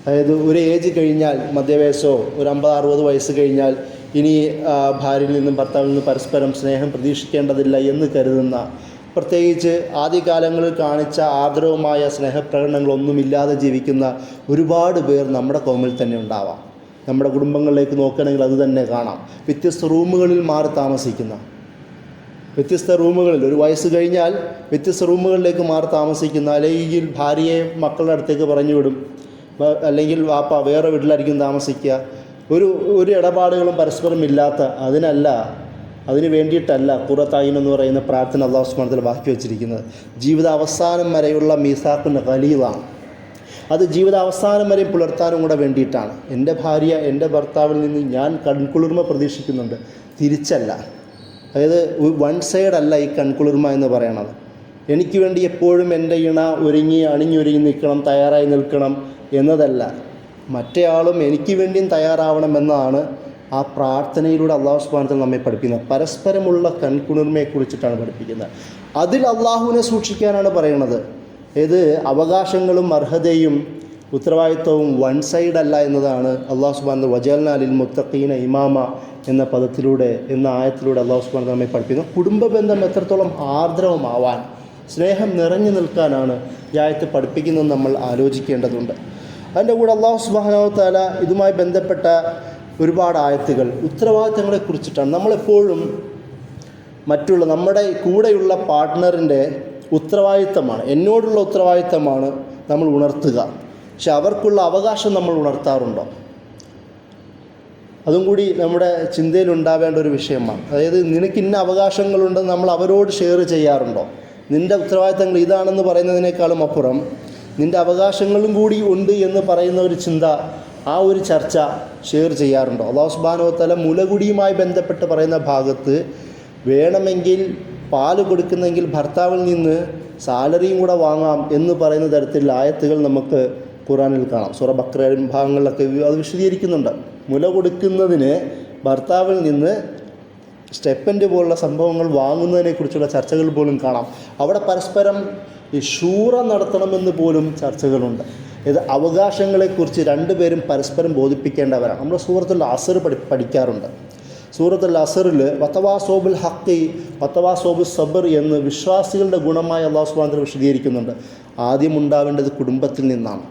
അതായത് ഒരു ഏജ് കഴിഞ്ഞാൽ, മധ്യവയസ്സോ ഒരു 50-60 വയസ്സ് കഴിഞ്ഞാൽ ഇനി ഭാര്യയിൽ നിന്നും ഭർത്താവിൽ നിന്നും പരസ്പരം സ്നേഹം പ്രതീക്ഷിക്കേണ്ടതില്ല എന്ന് കരുതുന്ന, പ്രത്യേകിച്ച് ആദ്യകാലങ്ങളിൽ കാണിച്ച ആദരവുമായ സ്നേഹപ്രകടനങ്ങളൊന്നുമില്ലാതെ ജീവിക്കുന്ന ഒരുപാട് പേർ നമ്മുടെ കോമിൽ തന്നെ ഉണ്ടാവാം. നമ്മുടെ കുടുംബങ്ങളിലേക്ക് നോക്കുകയാണെങ്കിൽ അത് തന്നെ കാണാം. വ്യത്യസ്ത റൂമുകളിൽ മാറി താമസിക്കുന്ന, വ്യത്യസ്ത റൂമുകളിൽ ഒരു വയസ്സ് കഴിഞ്ഞാൽ വ്യത്യസ്ത റൂമുകളിലേക്ക് മാറി താമസിക്കുന്ന, അല്ലെങ്കിൽ ഭാര്യയെ മക്കളുടെ അടുത്തേക്ക് പറഞ്ഞു വിടും, അല്ലെങ്കിൽ വാപ്പ വേറെ വീട്ടിലായിരിക്കും താമസിക്കുക. ഒരു ഇടപാടുകളും പരസ്പരം ഇല്ലാത്ത, അതിന് വേണ്ടിയിട്ടല്ല ഖുർറത അയ്ൻ എന്ന് പറയുന്ന പ്രാർത്ഥന അല്ലാഹു സുബ്ഹാനഹു വ തആല ബാക്കി വെച്ചിരിക്കുന്നത്. ജീവിത അവസാനം വരെയുള്ള മീസാഖുൻ ഖലീലാണ്. അത് ജീവിത അവസാനം വരെ പുലർത്താനും കൂടെ വേണ്ടിയിട്ടാണ്. എൻ്റെ ഭാര്യ, എൻ്റെ ഭർത്താവിൽ നിന്ന് ഞാൻ കൺകുളിർമ പ്രതീക്ഷിക്കുന്നുണ്ട്, തിരിച്ചല്ല. അതായത് വൺ സൈഡ് അല്ല ഈ കൺകുളിർമ എന്ന് പറയണത്. എനിക്ക് വേണ്ടി എപ്പോഴും എൻ്റെ ഇണ അണിഞ്ഞൊരുങ്ങി നിൽക്കണം, തയ്യാറായി നിൽക്കണം എന്നതല്ല. മറ്റേയാളും എനിക്ക് വേണ്ടിയും തയ്യാറാവണം എന്നതാണ് ആ പ്രാർത്ഥനയിലൂടെ അല്ലാഹു സുബ്ഹാനഹു വ തആല നമ്മെ പഠിപ്പിക്കുന്നത്. പരസ്പരമുള്ള കൺകുളിർമയെക്കുറിച്ചിട്ടാണ് പഠിപ്പിക്കുന്നത്. അതിൽ അള്ളാഹുവിനെ സൂക്ഷിക്കാനാണ് പറയണത്. ഏത് അവകാശങ്ങളും അർഹതയും ഉത്തരവാദിത്വവും വൺ സൈഡ് അല്ല എന്നതാണ് അല്ലാഹു സുബ്ഹാനഹു വജഅൽനാ ലിൽ മുത്തഖീന ഇമാമ എന്ന പദത്തിലൂടെ, എന്ന ആയത്തിലൂടെ അല്ലാഹു സുബ്ഹാനഹു നമ്മെ പഠിപ്പിക്കുന്നു. കുടുംബ ബന്ധം എത്രത്തോളം ആർദ്രവമാവാൻ, സ്നേഹം നിറഞ്ഞു നിൽക്കാനാണ് ഈ ആയത്ത് പഠിപ്പിക്കുന്നതെന്ന് നമ്മൾ ആലോചിക്കേണ്ടതുണ്ട്. അതിൻ്റെ കൂടെ അല്ലാഹു സുബ്ഹാനഹു വ തആല ഇതുമായി ബന്ധപ്പെട്ട ഒരുപാട് ആയത്തുകൾ ഉത്തരവാദിത്തങ്ങളെക്കുറിച്ചിട്ടാണ്. നമ്മളെപ്പോഴും നമ്മുടെ കൂടെയുള്ള പാർട്ട്ണറിൻ്റെ ഉത്തരവാദിത്തമാണ്, എന്നോടുള്ള ഉത്തരവാദിത്തമാണ് നമ്മൾ ഉണർത്തുക. പക്ഷെ അവർക്കുള്ള അവകാശം നമ്മൾ ഉണർത്താറുണ്ടോ? അതും കൂടി നമ്മുടെ ചിന്തയിലുണ്ടാവേണ്ട ഒരു വിഷയമാണ്. അതായത് നിനക്ക് ഇന്ന അവകാശങ്ങളുണ്ടെന്ന് നമ്മൾ അവരോട് ഷെയർ ചെയ്യാറുണ്ടോ? നിൻ്റെ ഉത്തരവാദിത്തങ്ങൾ ഇതാണെന്ന് പറയുന്നതിനേക്കാളും അപ്പുറം നിൻ്റെ അവകാശങ്ങളും കൂടി ഉണ്ട് എന്ന് പറയുന്ന ഒരു ചിന്ത, ആ ഒരു ചർച്ച ഷെയർ ചെയ്യാറുണ്ടോ? അല്ലാഹു സുബ്ഹാനഹു വ തആല മുലകുടിയുമായി ബന്ധപ്പെട്ട് പറയുന്ന ഭാഗത്ത് വേണമെങ്കിൽ പാല് കൊടുക്കുന്നെങ്കിൽ ഭർത്താവിൽ നിന്ന് സാലറിയും കൂടെ വാങ്ങാം എന്ന് പറയുന്ന തരത്തിലുള്ള ആയത്തുകൾ നമുക്ക് ഖുർആനിൽ കാണാം. സൂറ ബഖറ ഭാഗങ്ങളിലൊക്കെ അത് വിശദീകരിക്കുന്നുണ്ട്. മുല കൊടുക്കുന്നതിന് ഭർത്താവിൽ നിന്ന് സ്റ്റെപ്പൻ്റ് പോലുള്ള സംഭവങ്ങൾ വാങ്ങുന്നതിനെക്കുറിച്ചുള്ള ചർച്ചകൾ പോലും കാണാം. അവിടെ പരസ്പരം ഈ ഷൂറ നടത്തണമെന്ന് പോലും ചർച്ചകളുണ്ട്. ഇത് അവകാശങ്ങളെക്കുറിച്ച് രണ്ടുപേരും പരസ്പരം ബോധിപ്പിക്കേണ്ടവരാണ്. നമ്മൾ സൂറത്തുൽ അസ്ർ പഠിക്കാറുണ്ട്. സൂറത്തുൽ അസ്റിൽ വതവാസോബുൽ ഹഖ് വതവാസോബുൽ സബ്ർ എന്ന് വിശ്വാസികളുടെ ഗുണമായി അല്ലാഹു സുബ്ഹാനഹു വ തആല വിശദീകരിക്കുന്നുണ്ട്. ആദ്യം ഉണ്ടാവേണ്ടത് കുടുംബത്തിൽ നിന്നാണ്.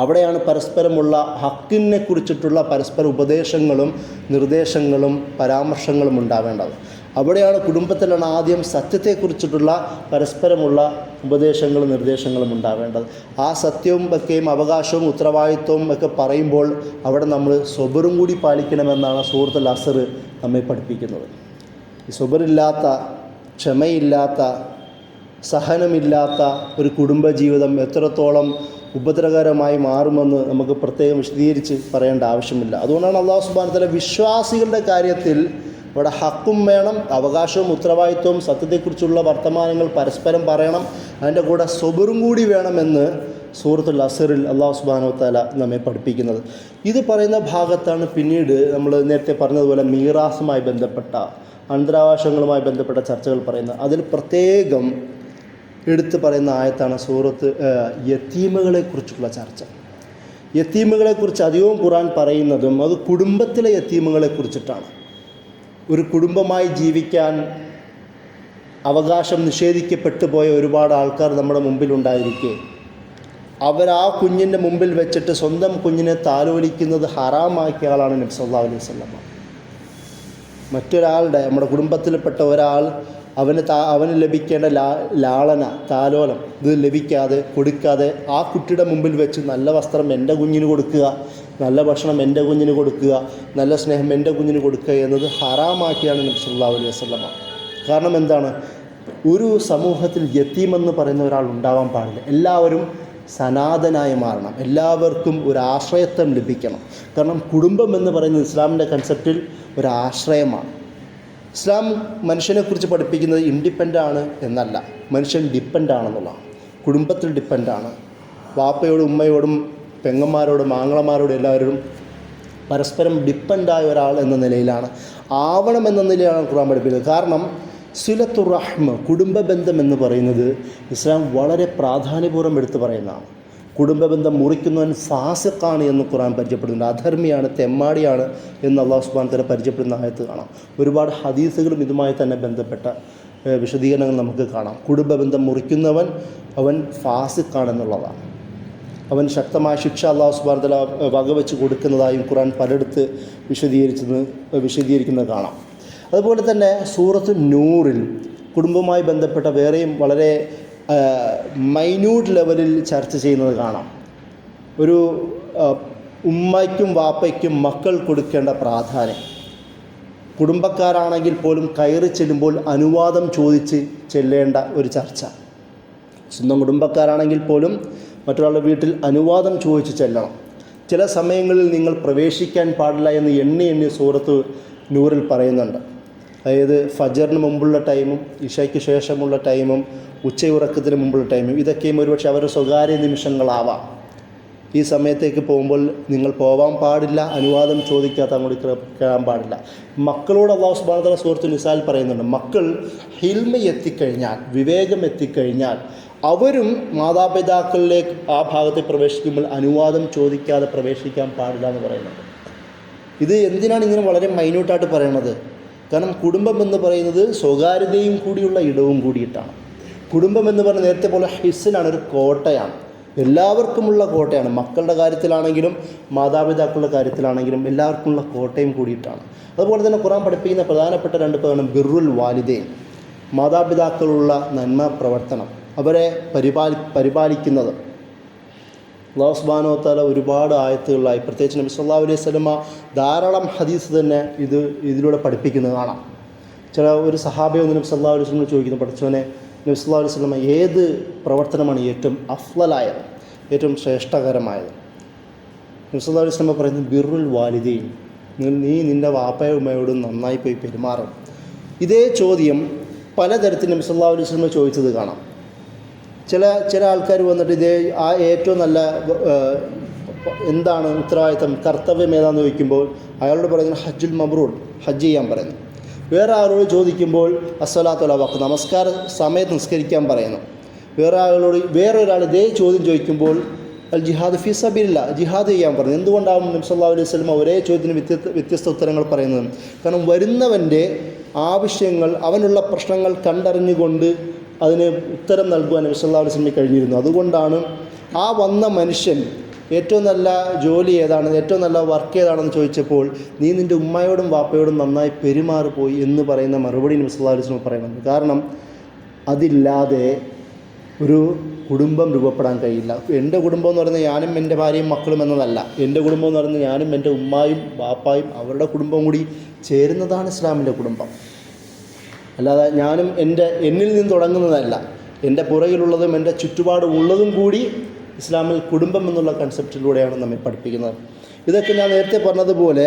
അവിടെയാണ് പരസ്പരമുള്ള ഹക്കിനെ കുറിച്ചിട്ടുള്ള പരസ്പര ഉപദേശങ്ങളും നിർദ്ദേശങ്ങളും പരാമർശങ്ങളും ഉണ്ടാവേണ്ടത്. അവിടെയാണ് കുടുംബത്തിലാണ് ആദ്യം സത്യത്തെക്കുറിച്ചിട്ടുള്ള പരസ്പരമുള്ള ഉപദേശങ്ങളും നിർദ്ദേശങ്ങളും ഉണ്ടാവേണ്ടത്. ആ സത്യവും ഒക്കെയും അവകാശവും ഉത്തരവാദിത്വവും ഒക്കെ പറയുമ്പോൾ അവിടെ നമ്മൾ സ്വബറും കൂടി പാലിക്കണമെന്നാണ് സൂറത്തുൽ അസ്ർ നമ്മെ പഠിപ്പിക്കുന്നത്. ഈ സ്വബറില്ലാത്ത, ക്ഷമയില്ലാത്ത, സഹനമില്ലാത്ത ഒരു കുടുംബജീവിതം എത്രത്തോളം ഉപദ്രവകരമായി മാറുമെന്ന് നമുക്ക് പ്രത്യേകം വിശദീകരിച്ച് പറയേണ്ട ആവശ്യമില്ല. അതുകൊണ്ടാണ് അല്ലാഹു സുബ്ഹാനഹു വ തആല വിശ്വാസികളുടെ കാര്യത്തിൽ ഇവിടെ ഹക്കും വേണം, അവകാശവും ഉത്തരവാദിത്വവും സത്യത്തെക്കുറിച്ചുള്ള വർത്തമാനങ്ങൾ പരസ്പരം പറയണം, അതിൻ്റെ കൂടെ സ്വബറും കൂടി വേണമെന്ന് സൂറത്തുൽ അസ്റിൽ അല്ലാഹു സുബ്ഹാനഹു വ തആല നമ്മെ പഠിപ്പിക്കുന്നത്. ഇത് പറയുന്ന ഭാഗത്താണ് പിന്നീട് നമ്മൾ നേരത്തെ പറഞ്ഞതുപോലെ മീറാസുമായി ബന്ധപ്പെട്ട, അനന്തരാവകാശങ്ങളുമായി ബന്ധപ്പെട്ട ചർച്ചകൾ പറയുന്നത്. അതിൽ പ്രത്യേകം എടുത്ത് പറയുന്ന ആയത്താണ് സൂറത്ത് യതീമുകളെക്കുറിച്ചുള്ള ചർച്ച. യതീമുകളെക്കുറിച്ച് അധികവും ഖുർആൻ പറയുന്നതും അത് കുടുംബത്തിലെ യതീമുകളെക്കുറിച്ചിട്ടാണ്. ഒരു കുടുംബമായി ജീവിക്കാൻ അവകാശം നിഷേധിക്കപ്പെട്ടു പോയ ഒരുപാട് ആൾക്കാർ നമ്മുടെ മുമ്പിലുണ്ടായിരിക്കെ ആ കുഞ്ഞിൻ്റെ മുമ്പിൽ വെച്ചിട്ട് സ്വന്തം കുഞ്ഞിനെ താലോലിക്കുന്നത് ഹറാമാക്കിയ ആളാണ് നബി സല്ലല്ലാഹു അലൈഹി വസല്ലം. മറ്റൊരാളുടെ, നമ്മുടെ കുടുംബത്തിൽപ്പെട്ട ഒരാൾ അവന് ലഭിക്കേണ്ട ലാളന, താലോലം ഇത് ലഭിക്കാതെ കൊടുക്കാതെ ആ കുട്ടിയുടെ മുമ്പിൽ വെച്ച് നല്ല വസ്ത്രം എൻ്റെ കുഞ്ഞിന് കൊടുക്കുക, നല്ല ഭക്ഷണം എൻ്റെ കുഞ്ഞിന് കൊടുക്കുക, നല്ല സ്നേഹം എൻ്റെ കുഞ്ഞിന് കൊടുക്കുക എന്നത് ഹറാമാക്കിയാണ് നബി സല്ലല്ലാഹു അലൈഹി വസല്ലം. കാരണം എന്താണ്? ഒരു സമൂഹത്തിൽ യതീമെന്ന് പറയുന്ന ഒരാൾ ഉണ്ടാവാൻ പാടില്ല. എല്ലാവരും സനാതനായി മാറണം, എല്ലാവർക്കും ഒരു ആശ്രയത്വം ലഭിക്കണം. കാരണം കുടുംബം എന്ന് പറയുന്നത് ഇസ്ലാമിൻ്റെ കൺസെപ്റ്റിൽ ഒരാശ്രയമാണ്. ഇസ്ലാം മനുഷ്യനെക്കുറിച്ച് പഠിപ്പിക്കുന്നത് ഇൻഡിപെൻഡൻ്റ് ആണ് എന്നല്ല, മനുഷ്യൻ ഡിപ്പെൻഡ് ആണെന്നുള്ളതാണ്. കുടുംബത്തിൽ ഡിപ്പെൻഡാണ്. വാപ്പയോടും ഉമ്മയോടും പെങ്ങന്മാരോടും ആങ്ങളമാരോടും എല്ലാവരും പരസ്പരം ഡിപ്പെൻഡായ ഒരാൾ എന്ന നിലയിലാണ്, ആവണമെന്ന നിലയിലാണ് ഖുർആൻ പഠിപ്പിക്കുന്നത്. കാരണം സിലത്തുർ റഹ്മ, കുടുംബ ബന്ധം എന്ന് പറയുന്നത് ഇസ്ലാം വളരെ പ്രാധാന്യപൂർവ്വം എടുത്തു പറയുന്നതാണ്. കുടുംബബന്ധം മുറിക്കുന്നവൻ ഫാസിഖാണ് എന്ന് ഖുർആൻ പരിചയപ്പെടുന്നുണ്ട്. അധർമ്മിയാണ്, തെമ്മാടിയാണ് എന്ന് അല്ലാഹു സുബ്ഹാനഹു വ തആല പരിചയപ്പെടുന്ന ആയത്ത് കാണാം. ഒരുപാട് ഹദീസുകളും ഇതുമായി തന്നെ ബന്ധപ്പെട്ട വിശദീകരണങ്ങൾ നമുക്ക് കാണാം. കുടുംബബന്ധം മുറിക്കുന്നവൻ അവൻ ഫാസിഖാണെന്നുള്ളതാണ്. അവൻ ശക്തമായ ശിക്ഷ അല്ലാഹു സുബ്ഹാനഹു വ തആല വകവെച്ച് കൊടുക്കുന്നതായും ഖുർആൻ പലയിടത്ത് വിശദീകരിക്കുന്നത് കാണാം. അതുപോലെ തന്നെ സൂറത്ത് നൂറിൽ കുടുംബവുമായി ബന്ധപ്പെട്ട വേറെയും വളരെ മൈന്യൂട്ട് ലെവലിൽ ചർച്ച ചെയ്യുന്നത് കാണാം. ഒരു ഉമ്മയ്ക്കും വാപ്പയ്ക്കും മക്കൾ കൊടുക്കേണ്ട പ്രാധാന്യം, കുടുംബക്കാരാണെങ്കിൽ പോലും കയറി ചെല്ലുമ്പോൾ അനുവാദം ചോദിച്ച് ചെല്ലേണ്ട ഒരു ചർച്ച. സ്വന്തം കുടുംബക്കാരാണെങ്കിൽ പോലും മറ്റൊരാളുടെ വീട്ടിൽ അനുവാദം ചോദിച്ച് ചെല്ലണം. ചില സമയങ്ങളിൽ നിങ്ങൾ പ്രവേശിക്കാൻ പാടില്ല എന്ന് എണ്ണി സൂറത്ത് നൂറിൽ പറയുന്നുണ്ട്. അതായത് ഫജറിന് മുമ്പുള്ള ടൈമും ഇശയ്ക്ക് ശേഷമുള്ള ടൈമും ഉച്ചയുറക്കത്തിന് മുമ്പുള്ള ടൈമും ഇതൊക്കെയും ഒരുപക്ഷെ അവരുടെ സ്വകാര്യ നിമിഷങ്ങളാവാം. ഈ സമയത്തേക്ക് പോകുമ്പോൾ നിങ്ങൾ പോകാൻ പാടില്ല, അനുവാദം ചോദിക്കാത്ത അങ്ങോട്ട് കയറാൻ പാടില്ല. മക്കളോട് അല്ലാഹു സുബ്ഹാനഹു വ തആല സൂറത്തുൽ നിസായിൽ പറയുന്നുണ്ട്, മക്കൾ ഹിൽമ എത്തിക്കഴിഞ്ഞാൽ, വിവേകം എത്തിക്കഴിഞ്ഞാൽ അവരും മാതാപിതാക്കളിലേക്ക് ആ ഭാഗത്ത് പ്രവേശിക്കുമ്പോൾ അനുവാദം ചോദിക്കാതെ പ്രവേശിക്കാൻ പാടില്ല എന്ന് പറയുന്നുണ്ട്. ഇത് എന്തിനാണ് ഇങ്ങനെ വളരെ മൈന്യൂട്ടായിട്ട് പറയണത്? കാരണം കുടുംബം എന്ന് പറയുന്നത് സ്വകാര്യതയും കൂടിയുള്ള ഇടവും കൂടിയിട്ടാണ്. കുടുംബം എന്ന് പറയുന്നത് നേരത്തെ പോലെ ഹിസ്നാണ്, ഒരു കോട്ടയാണ്, എല്ലാവർക്കുമുള്ള കോട്ടയാണ്. മക്കളുടെ കാര്യത്തിലാണെങ്കിലും മാതാപിതാക്കളുടെ കാര്യത്തിലാണെങ്കിലും എല്ലാവർക്കുമുള്ള കോട്ടയും കൂടിയിട്ടാണ്. അതുപോലെ തന്നെ ഖുർആൻ പഠിപ്പിക്കുന്ന പ്രധാനപ്പെട്ട 2 പദമാണ് ബിർറുൽ വാലിദൈൻ, മാതാപിതാക്കളുള്ള നന്മ പ്രവർത്തനം, അവരെ പരിപാലിക്കുന്നത്. അല്ലാഹു സുബ്ഹാനഹു വ തആല ഒരുപാട് ആയത്തുകളായി, പ്രത്യേകിച്ച് നബി സല്ലല്ലാഹു അലൈഹി വസല്ലമ ധാരാളം ഹദീസ് തന്നെ ഇതിലൂടെ പഠിപ്പിക്കുന്നത് കാണാം. ഒരു സഹാബി നബി സല്ലല്ലാഹു അലൈഹി വസല്ലം ചോദിക്കുന്നു, പഠിച്ചവനെ നബി സല്ലല്ലാഹു അലൈഹി വസല്ലമ ഏത് പ്രവർത്തനമാണ് ഏറ്റവും അഫ്ളലായത്, ഏറ്റവും ശ്രേഷ്ഠകരമായത്? നബി സല്ലല്ലാഹു അലൈഹി വസല്ലമ പറയുന്നത് ബിർറുൽ വാലിദൈൻ, നീ നിൻ്റെ വാപ്പയും ഉമ്മയോടും നന്നായി പോയി പെരുമാറും. ഇതേ ചോദ്യം പലതരത്തിൽ നബി സല്ലല്ലാഹു അലൈഹി വസല്ലമ ചോദിച്ചത് കാണാം. ചില ആൾക്കാർ വന്നിട്ട് ഏറ്റവും നല്ല എന്താണ് ഉത്തരവാദിത്തം, കർത്തവ്യം ഏതാണെന്ന് ചോദിക്കുമ്പോൾ അയാളോട് പറയുന്നത് ഹജ്ജുൽ മബ്രൂർ, ഹജ്ജ് ചെയ്യാൻ പറയുന്നു. വേറെ ആളോട് ചോദിക്കുമ്പോൾ അസ്സലാത്തു അലാ വഖ്ത്, നമസ്കാര സമയത്ത് നിസ്കരിക്കാൻ പറയുന്നു. വേറൊരാൾ ഇതേ ചോദ്യം ചോദിക്കുമ്പോൾ അൽ ജിഹാദ് ഫീ സബീലില്ലാഹ്, ജിഹാദ് ചെയ്യാൻ പറഞ്ഞു. എന്തുകൊണ്ടാവും നബി സല്ലല്ലാഹു അലൈഹി വസല്ലം ഒരേ ചോദ്യത്തിന് വ്യത്യസ്ത ഉത്തരങ്ങൾ പറയുന്നത്? കാരണം വരുന്നവൻ്റെ ആവശ്യങ്ങൾ, അവനുള്ള പ്രശ്നങ്ങൾ കണ്ടറിഞ്ഞുകൊണ്ട് അതിന് ഉത്തരം നൽകുവാൻ നബി സല്ലല്ലാഹു അലൈഹി വസല്ലം കഴിഞ്ഞിരുന്നു. അതുകൊണ്ടാണ് ആ വന്ന മനുഷ്യൻ ഏറ്റവും നല്ല ജോലി ഏതാണ്, ഏറ്റവും നല്ല വർക്ക് ഏതാണെന്ന് ചോദിച്ചപ്പോൾ നീ നിൻ്റെ ഉമ്മയോടും വാപ്പയോടും നന്നായി പെരുമാറിപ്പോയി എന്ന് പറയുന്ന മറുപടി നബി സല്ലല്ലാഹു അലൈഹി വസല്ലം പറയുന്നുണ്ട്. കാരണം അതില്ലാതെ ഒരു കുടുംബം രൂപപ്പെടാൻ കഴിയില്ല. എൻ്റെ കുടുംബം എന്ന് പറയുന്നത് ഞാനും എൻ്റെ ഭാര്യയും മക്കളും എന്നതല്ല. എൻ്റെ കുടുംബം എന്ന് പറയുന്നത് ഞാനും എൻ്റെ ഉമ്മായും വാപ്പായും അവരുടെ കുടുംബം കൂടി ചേരുന്നതാണ് ഇസ്ലാമിൻ്റെ കുടുംബം. അല്ലാതെ ഞാനും എന്നിൽ നിന്ന് തുടങ്ങുന്നതല്ല. എൻ്റെ പുറകിലുള്ളതും എൻ്റെ ചുറ്റുപാടുമുള്ളതും കൂടി ഇസ്ലാമിൽ കുടുംബം എന്നുള്ള കൺസെപ്റ്റിലൂടെയാണ് നമ്മെ പഠിപ്പിക്കുന്നത്. ഇതൊക്കെ ഞാൻ നേരത്തെ പറഞ്ഞതുപോലെ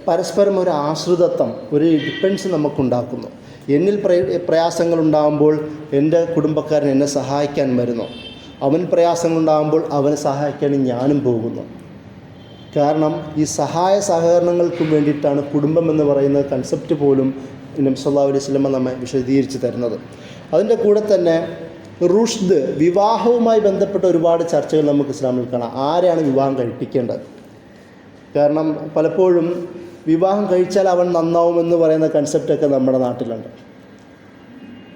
പരസ്പരം ഒരു ആശ്രിതത്വം, ഒരു ഡിപ്പെൻസ് നമുക്കുണ്ടാക്കുന്നു. എന്നിൽ പ്രയാസങ്ങളുണ്ടാകുമ്പോൾ എൻ്റെ കുടുംബക്കാരൻ എന്നെ സഹായിക്കാൻ വരുന്നു, അവൻ പ്രയാസങ്ങളുണ്ടാകുമ്പോൾ അവനെ സഹായിക്കാൻ ഞാനും പോകുന്നു. കാരണം ഈ സഹായ സഹകരണങ്ങൾക്ക് വേണ്ടിയിട്ടാണ് കുടുംബം എന്ന് പറയുന്ന കൺസെപ്റ്റ് പോലും നബി സല്ലല്ലാഹു അലൈഹി വസല്ലം നമ്മെ വിശദീകരിച്ച് തരുന്നത്. അതിൻ്റെ കൂടെ തന്നെ റുഷ്ദ്, വിവാഹവുമായി ബന്ധപ്പെട്ട ഒരുപാട് ചർച്ചകൾ നമുക്ക് ഇസ്ലാമിൽ കാണാം. ആരെയാണ് വിവാഹം കഴിപ്പിക്കേണ്ടത്? കാരണം പലപ്പോഴും വിവാഹം കഴിച്ചാൽ അവൻ നന്നാവുമെന്ന് പറയുന്ന കൺസെപ്റ്റൊക്കെ നമ്മുടെ നാട്ടിലുണ്ട്.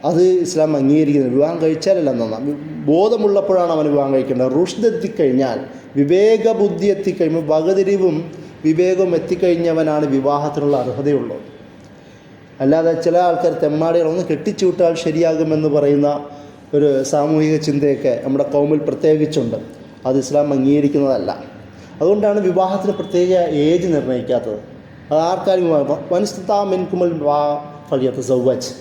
അത് ഇസ്ലാം അംഗീകരിക്കുന്നത്. വിവാഹം കഴിച്ചാലല്ല നന്നാവും, ബോധമുള്ളപ്പോഴാണ് അവൻ വിവാഹം കഴിക്കേണ്ടത്. റുഷ്ദ് എത്തിക്കഴിഞ്ഞാൽ, വിവേകബുദ്ധി എത്തിക്കഴിയുമ്പോൾ, വകതിരിവും വിവേകവും എത്തിക്കഴിഞ്ഞവനാണ് വിവാഹത്തിനുള്ള അർഹതയുള്ളത്. അല്ലാതെ ചില ആൾക്കാർ തെമ്മാടികൾ ഒന്ന് കെട്ടിച്ചുവിട്ടാൽ ശരിയാകുമെന്ന് പറയുന്ന ഒരു സാമൂഹിക ചിന്തയൊക്കെ നമ്മുടെ കൗമിൽ പ്രത്യേകിച്ചുണ്ട്. അത് ഇസ്ലാം അംഗീകരിക്കുന്നതല്ല. അതുകൊണ്ടാണ് വിവാഹത്തിന് പ്രത്യേക ഏജ് നിർണ്ണയിക്കാത്തത്. അത് ആർക്കാരും വനിസ്താമിൻകുമൽ ഫലിയത്ത് സൗവജ്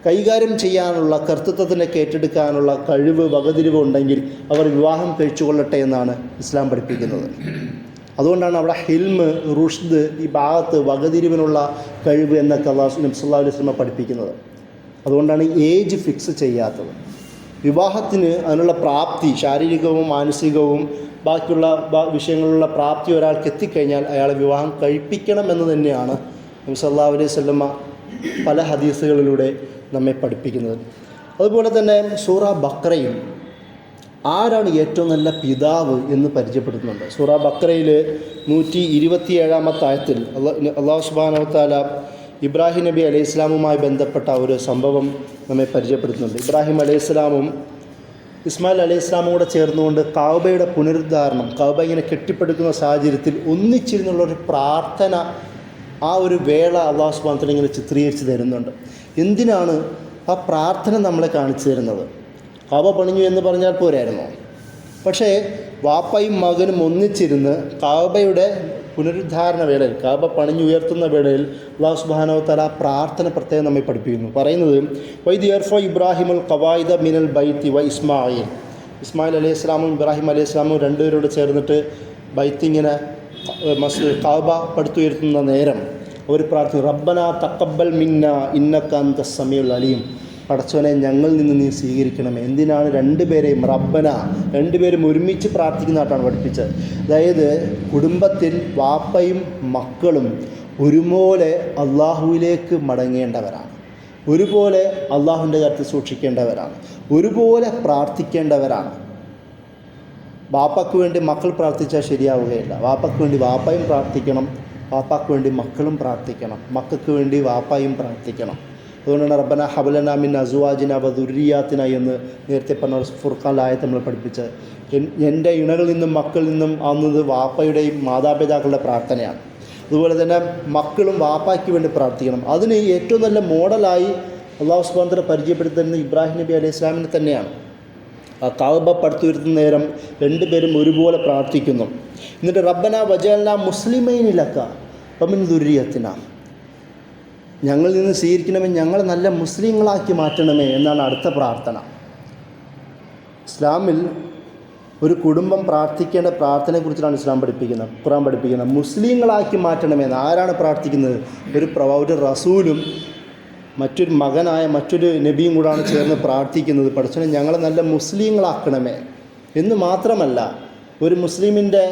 കൈകാര്യം ചെയ്യാനുള്ള, കർത്തൃത്വത്തിനൊക്കെ ഏറ്റെടുക്കാനുള്ള കഴിവ്, വകതിരിവ് ഉണ്ടെങ്കിൽ അവർ വിവാഹം കഴിച്ചുകൊള്ളട്ടെ എന്നാണ് ഇസ്ലാം പഠിപ്പിക്കുന്നത്. അതുകൊണ്ടാണ് അവിടെ ഹിൽമ്, റുഷ്ദ്, ഈ ഭാഗത്ത് വകതിരിവിനുള്ള കഴിവ് എന്നൊക്കെ നബി സല്ലല്ലാഹു അലൈഹി വസല്ലം പഠിപ്പിക്കുന്നത്. അതുകൊണ്ടാണ് ഏജ് ഫിക്സ് ചെയ്യാത്തത്. വിവാഹത്തിന് അതിനുള്ള പ്രാപ്തി, ശാരീരികവും മാനസികവും ബാക്കിയുള്ള വിഷയങ്ങളിലുള്ള പ്രാപ്തി ഒരാൾക്ക് എത്തിക്കഴിഞ്ഞാൽ അയാളെ വിവാഹം കഴിപ്പിക്കണം എന്ന് തന്നെയാണ് നബി സല്ലല്ലാഹു അലൈഹി വസല്ലം പല ഹദീസുകളിലൂടെ നമ്മെ പഠിപ്പിക്കുന്നത്. അതുപോലെ തന്നെ സൂറ ബഖറയിൽ ആരാണ് ഏറ്റവും നല്ല പിതാവ് എന്ന് പരിചയപ്പെടുത്തുന്നുണ്ട്. സൂറ ബഖറയിൽ 127 ആയത്തിൽ അല്ലാഹു സുബ്ഹാനഹു വ തആല ഇബ്രാഹിം നബി അലൈഹി ഇസ്ലാമുമായി ബന്ധപ്പെട്ട ഒരു സംഭവം നമ്മെ പരിചയപ്പെടുത്തുന്നുണ്ട്. ഇബ്രാഹിം അലൈഹി ഇസ്ലാമും ഇസ്മായിൽ അലൈഹി ഇസ്ലാമും കൂടെ ചേർന്നുകൊണ്ട് കഅബയുടെ പുനരുദ്ധാരണം, കഅബ ഇങ്ങനെ കെട്ടിപ്പടുക്കുന്ന സാഹചര്യത്തിൽ ഒന്നിച്ചിരുന്നുള്ളൊരു പ്രാർത്ഥന, ആ ഒരു വേള അല്ലാഹു സുബ്ഹാനഹു വ തആല ഇങ്ങനെ ചിത്രീകരിച്ച് തരുന്നുണ്ട്. എന്തിനാണ് ആ പ്രാർത്ഥന നമ്മളെ കാണിച്ചു തരുന്നത്? കഅബ പണിഞ്ഞു എന്ന് പറഞ്ഞാൽ പോരായിരുന്നോ? പക്ഷേ വാപ്പയും മകനും ഒന്നിച്ചിരുന്ന് കഅബയുടെ പുനരുദ്ധാരണ വേളയിൽ, കഅബ പണിഞ്ഞുയർത്തുന്ന വേളയിൽ അല്ലാഹു സുബ്ഹാനഹു വ തആല പ്രാർത്ഥന പ്രത്യേകം നമ്മെ പഠിപ്പിക്കുന്നു. പറയുന്നത് വൈദ് യർഫഉ ഇബ്രാഹിമുൽ ഖവായിദ മിനൽ ബൈത്തി വ ഇസ്മായിൽ. ഇസ്മായിൽ അലൈഹി ഇസ്ലാമും ഇബ്രാഹിം അലൈഹി ഇസ്ലാമും രണ്ടുപേരോട് ചേർന്നിട്ട് ബൈത്തിങ്ങനെ കഅബ പടുത്തുയർത്തുന്ന നേരം അവർ പ്രാർത്ഥിക്കും, റബ്ബന തഖബ്ബൽ മിന്ന ഇന്നക അൻതസ് സമീഉൽ അലീം. പടച്ചവനെ ഞങ്ങളിൽ നിന്ന് നീ സ്വീകരിക്കണമേ. എന്തിനാണ് രണ്ടുപേരെയും റബ്ബന, രണ്ടുപേരും ഒരുമിച്ച് പ്രാർത്ഥിക്കുന്നതായിട്ടാണ് പഠിപ്പിച്ചത്. അതായത് കുടുംബത്തിൽ വാപ്പയും മക്കളും ഒരുപോലെ അള്ളാഹുവിലേക്ക് മടങ്ങേണ്ടവരാണ്, ഒരുപോലെ അള്ളാഹുവിൻ്റെ കാര്യത്തിൽ സൂക്ഷിക്കേണ്ടവരാണ്, ഒരുപോലെ പ്രാർത്ഥിക്കേണ്ടവരാണ്. വാപ്പയ്ക്ക് വേണ്ടി മക്കൾ പ്രാർത്ഥിച്ചാൽ ശരിയാവുകയില്ല. വാപ്പയ്ക്ക് വേണ്ടി വാപ്പയും പ്രാർത്ഥിക്കണം, വാപ്പയ്ക്ക് വേണ്ടി മക്കളും പ്രാർത്ഥിക്കണം, മക്കൾക്ക് വേണ്ടി വാപ്പയും പ്രാർത്ഥിക്കണം. അതുകൊണ്ടാണ് റബ്ബന ഹബലന മിൻ അസ്വാജിന വ ദുർരിയാത്തിന എന്ന് നേരത്തെ പറഞ്ഞ ഫുർഖാനിലായത്ത് നമ്മൾ പഠിപ്പിച്ചത്. എൻ്റെ ഇണകളിൽ നിന്നും മക്കളിൽ നിന്നും ആവുന്നത് വാപ്പയുടെയും മാതാപിതാക്കളുടെ പ്രാർത്ഥനയാണ്. അതുപോലെ തന്നെ മക്കളും വാപ്പയ്ക്ക് വേണ്ടി പ്രാർത്ഥിക്കണം. അതിന് ഏറ്റവും നല്ല മോഡലായി അല്ലാഹു സുബ്ഹാനഹു വ തആല പരിചയപ്പെടുത്തുന്നത് ഇബ്രാഹിം നബി അലൈഹി ഇസ്ലാമിനെ തന്നെയാണ്. ആ കഅബ പടുത്തുയർത്തുന്ന നേരം രണ്ടുപേരും ഒരുപോലെ പ്രാർത്ഥിക്കുന്നു. എന്നിട്ട് റബ്ബന വജഅൽനാ മുസ്ലിമൈനി ലക വമിൻ ദുർരിയത്തിന, ഞങ്ങളിൽ നിന്ന് സ്വീകരിക്കണമേ, ഞങ്ങളെ നല്ല മുസ്ലിങ്ങളാക്കി മാറ്റണമേ എന്നാണ് അടുത്ത പ്രാർത്ഥന. ഇസ്ലാമിൽ ഒരു കുടുംബം പ്രാർത്ഥിക്കേണ്ട പ്രാർത്ഥനയെക്കുറിച്ചാണ് ഇസ്ലാം പഠിപ്പിക്കുന്നത്, ഖുർആൻ പഠിപ്പിക്കുന്നത്. മുസ്ലിങ്ങളാക്കി മാറ്റണമെന്ന് ആരാണ് പ്രാർത്ഥിക്കുന്നത്? ഒരു റസൂലും മറ്റൊരു മകനായ മറ്റൊരു നബിയും കൂടാണ് ചേർന്ന് പ്രാർത്ഥിക്കുന്നത്, പഠിച്ചവനെ ഞങ്ങളെ നല്ല മുസ്ലിങ്ങളാക്കണമേ എന്ന്. മാത്രമല്ല, ഒരു മുസ്ലിമിൻ്റെ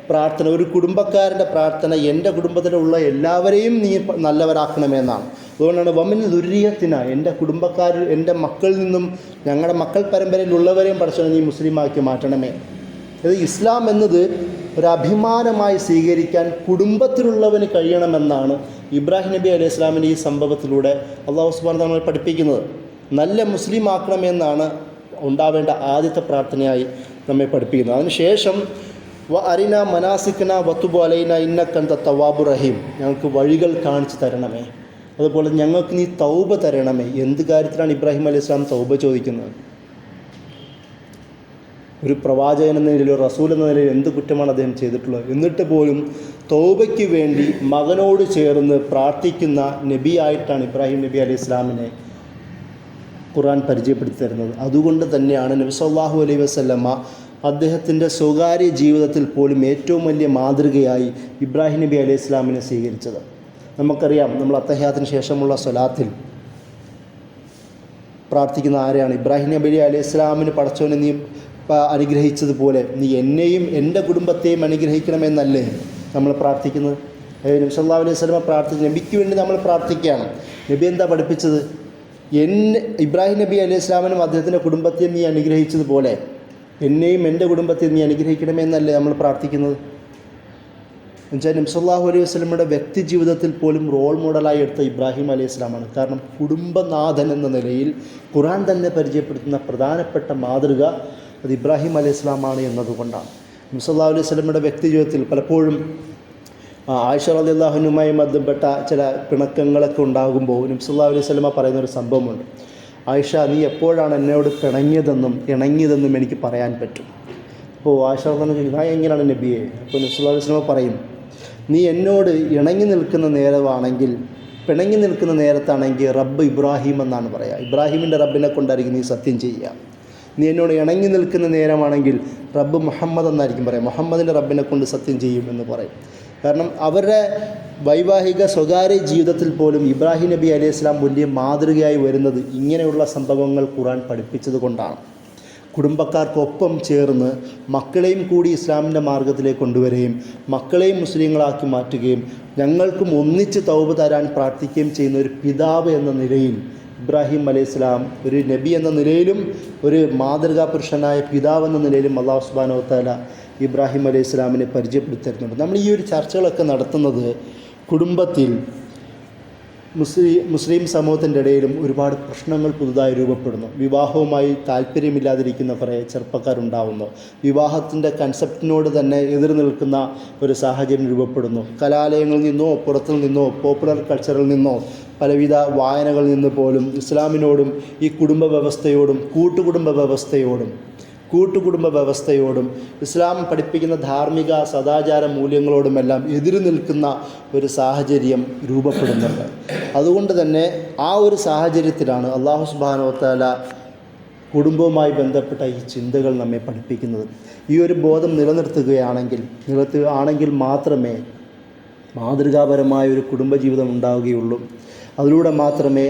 പ്രാർത്ഥന, ഒരു കുടുംബക്കാരൻ്റെ പ്രാർത്ഥന, എൻ്റെ കുടുംബത്തിലുള്ള എല്ലാവരെയും നീ നല്ലവരാക്കണമെന്നാണ്. അതുകൊണ്ടാണ് വമിൻ ദുർരിയത്തിന, എൻ്റെ കുടുംബക്കാർ, എൻ്റെ മക്കളിൽ നിന്നും ഞങ്ങളുടെ മക്കൾ പരമ്പരയിലുള്ളവരെയും പഠിച്ചവനെ നീ മുസ്ലിമാക്കി മാറ്റണമേ. ഇത് ഇസ്ലാം എന്നത് ഒരു അഭിമാനമായി സ്വീകരിക്കാൻ കുടുംബത്തിലുള്ളവന് കഴിയണമെന്നാണ് ഇബ്രാഹിം നബി അലൈഹി ഇസ്ലാമിൻ്റെ ഈ സംഭവത്തിലൂടെ അല്ലാഹു സുബ്ഹാനഹു വ തആല പഠിപ്പിക്കുന്നത്. നല്ല മുസ്ലിം ആക്കണമെന്നാണ് ഉണ്ടാവേണ്ട ആദ്യത്തെ പ്രാർത്ഥനയായി നമ്മെ പഠിപ്പിക്കുന്നത്. അതിനുശേഷം വ അരിന മനാസിക്കന വത്തുബു അലൈന ഇന്നക അൻത തവ്വാബുർ റഹീം, ഞങ്ങൾക്ക് വഴികൾ കാണിച്ചു തരണമേ, അതുപോലെ ഞങ്ങൾക്ക് നീ തൗബ തരണമേ. എന്ത് കാര്യത്തിലാണ് ഇബ്രാഹിം അലൈഹി ഇസ്ലാം തൗബ ചോദിക്കുന്നത്? ഒരു പ്രവാചകൻ എന്ന നിലയിൽ, ഒരു റസൂൽ എന്ന നിലയിൽ എന്ത് കുറ്റമാണ് അദ്ദേഹം ചെയ്തിട്ടുള്ളത്? എന്നിട്ട് പോലും തൗബയ്ക്ക് വേണ്ടി മകനോട് ചേർന്ന് പ്രാർത്ഥിക്കുന്ന നബിയായിട്ടാണ് ഇബ്രാഹിം നബി അലൈഹി ഇസ്ലാമിനെ ഖുർആൻ പരിചയപ്പെടുത്തി തരുന്നത്. അതുകൊണ്ട് തന്നെയാണ് നബി സല്ലല്ലാഹു അലൈഹി വസല്ലമ അദ്ദേഹത്തിൻ്റെ സ്വകാര്യ ജീവിതത്തിൽ പോലും ഏറ്റവും വലിയ മാതൃകയായി ഇബ്രാഹിം നബി അലൈഹി ഇസ്ലാമിനെ സ്വീകരിച്ചത്. നമുക്കറിയാം, നമ്മൾ അത്തഹിയാത്തിന് ശേഷമുള്ള സ്വലാത്തിൽ പ്രാർത്ഥിക്കുന്ന ആരെയാണ്? ഇബ്രാഹിം നബി അലൈഹി ഇസ്ലാമിന് പടച്ചവനെ നീ അനുഗ്രഹിച്ചതുപോലെ നീ എന്നെയും എൻ്റെ കുടുംബത്തെയും അനുഗ്രഹിക്കണമെന്നല്ലേ നമ്മൾ പ്രാർത്ഥിക്കുന്നത്? നബി സല്ലല്ലാഹു അലൈഹി വസല്ലമ പ്രാർത്ഥിച്ചു, നബിക്ക് വേണ്ടി നമ്മൾ പ്രാർത്ഥിക്കുകയാണ്. നബി എന്താ പഠിപ്പിച്ചത്? ഇബ്രാഹിം നബി അലൈഹി ഇസ്ലാമിനും അദ്ദേഹത്തിൻ്റെ കുടുംബത്തെയും നീ അനുഗ്രഹിച്ചതുപോലെ എന്നെയും എൻ്റെ കുടുംബത്തെയും നീ അനുഗ്രഹിക്കണമെന്നല്ലേ നമ്മൾ പ്രാർത്ഥിക്കുന്നത്? എന്നുവെച്ചാൽ നബി സല്ലല്ലാഹു അലൈഹി വസല്ലമയുടെ വ്യക്തി ജീവിതത്തിൽ പോലും റോൾ മോഡലായി എടുത്ത ഇബ്രാഹിം അലൈഹി ഇസ്ലാമാണ്. കാരണം കുടുംബനാഥൻ എന്ന നിലയിൽ ഖുർആൻ തന്നെ പരിചയപ്പെടുത്തുന്ന പ്രധാനപ്പെട്ട മാതൃക അത് ഇബ്രാഹിം അലൈഹി ഇസ്ലാമാണ് എന്നതുകൊണ്ടാണ്. നബി സല്ലല്ലാഹു അലൈഹി വസല്ലമയുടെ വ്യക്തി ജീവിതത്തിൽ പലപ്പോഴും ആയിഷ റളിയല്ലാഹു അൻഹയുമായി ബന്ധപ്പെട്ട ചില പിണക്കങ്ങളൊക്കെ ഉണ്ടാകുമ്പോൾ നബി സല്ലല്ലാഹു അലൈഹി വസല്ലമ പറയുന്നൊരു സംഭവമുണ്ട്. ആയിഷ, നീ എപ്പോഴാണ് എന്നോട് ഇണങ്ങിയതെന്നും എനിക്ക് പറയാൻ പറ്റും. അപ്പോൾ ആയിഷ റളിയല്ലാഹു അൻഹ ചോദിക്കും, എങ്ങനെയാണ് നബിയെ? അപ്പോൾ നബി സല്ലല്ലാഹു അലൈഹി വസല്ലമ പറയും, നീ എന്നോട് ഇണങ്ങി നിൽക്കുന്ന നേരമാണെങ്കിൽ, പിണങ്ങി നിൽക്കുന്ന നേരത്താണെങ്കിൽ റബ്ബ് ഇബ്രാഹിം എന്നാണ് പറയുക. ഇബ്രാഹിമിൻ്റെ റബ്ബിനെ കൊണ്ടായിരിക്കും നീ സത്യം ചെയ്യുക. നീ എന്നോട് ഇണങ്ങി നിൽക്കുന്ന നേരമാണെങ്കിൽ റബ്ബ് മുഹമ്മദ് എന്നായിരിക്കും പറയാം. മുഹമ്മദിൻ്റെ റബ്ബിനെ കൊണ്ട് സത്യം ചെയ്യും എന്ന് പറയും. കാരണം അവരുടെ വൈവാഹിക സ്വകാര്യ ജീവിതത്തിൽ പോലും ഇബ്രാഹിം നബി അലൈഹി ഇസ്ലാം വലിയ മാതൃകയായി വരുന്നത് ഇങ്ങനെയുള്ള സംഭവങ്ങൾ ഖുർആൻ പഠിപ്പിച്ചത് കൊണ്ടാണ്. കുടുംബക്കാർക്കൊപ്പം ചേർന്ന് മക്കളെയും കൂടി ഇസ്ലാമിൻ്റെ മാർഗത്തിലേക്ക് കൊണ്ടുവരികയും മക്കളെയും മുസ്ലിങ്ങളാക്കി മാറ്റുകയും ഞങ്ങൾക്കും ഒന്നിച്ച് തൗബ തരാൻ പ്രാർത്ഥിക്കുകയും ചെയ്യുന്ന ഒരു പിതാവ് എന്ന നിലയിൽ ഇബ്രാഹിം അലൈഹി ഇസ്ലാം ഒരു നബി എന്ന നിലയിലും ഒരു മാതൃകാ പുരുഷനായ പിതാവ് എന്ന നിലയിലും അല്ലാഹു സുബ്ഹാനഹു വ തആല ഇബ്രാഹിം അലൈഹി ഇസ്ലാമിനെ പരിചയപ്പെടുത്തിയിരുന്നുണ്ട്. നമ്മൾ ഈ ഒരു ചർച്ചകളൊക്കെ നടത്തുന്നത് കുടുംബത്തിൽ മുസ്ലിം സമൂഹത്തിൻ്റെ ഇടയിലും ഒരുപാട് പ്രശ്നങ്ങൾ പുതുതായി രൂപപ്പെടുന്നു. വിവാഹവുമായി താല്പര്യമില്ലാതിരിക്കുന്ന കുറേ ചെറുപ്പക്കാരുണ്ടാവുന്നു. വിവാഹത്തിൻ്റെ കൺസെപ്റ്റിനോട് തന്നെ എതിർ നിൽക്കുന്ന ഒരു സാഹചര്യം രൂപപ്പെടുന്നു. കലാലയങ്ങളിൽ നിന്നോ പുറത്തു നിന്നോ പോപ്പുലർ കൾച്ചറിൽ നിന്നോ പലവിധ വായനകളിൽ നിന്ന് പോലും ഇസ്ലാമിനോടും ഈ കുടുംബ വ്യവസ്ഥയോടും കൂട്ടുകുടുംബ വ്യവസ്ഥയോടും ഇസ്ലാം പഠിപ്പിക്കുന്ന ധാർമ്മിക സദാചാര മൂല്യങ്ങളോടുമെല്ലാം എതിര് നിൽക്കുന്ന ഒരു സാഹചര്യം രൂപപ്പെടുന്നുണ്ട്. അതുകൊണ്ട് തന്നെ ആ ഒരു സാഹചര്യത്തിലാണ് അല്ലാഹു സുബ്ഹാനഹു വ തആല കുടുംബവുമായി ബന്ധപ്പെട്ട ഈ ചിന്തകൾ നമ്മെ പഠിപ്പിക്കുന്നത്. ഈ ഒരു ബോധം നിലനിർത്തുകയാണെങ്കിൽ മാത്രമേ മാതൃകാപരമായ ഒരു കുടുംബജീവിതം ഉണ്ടാവുകയുള്ളൂ. അതിലൂടെ മാത്രമേ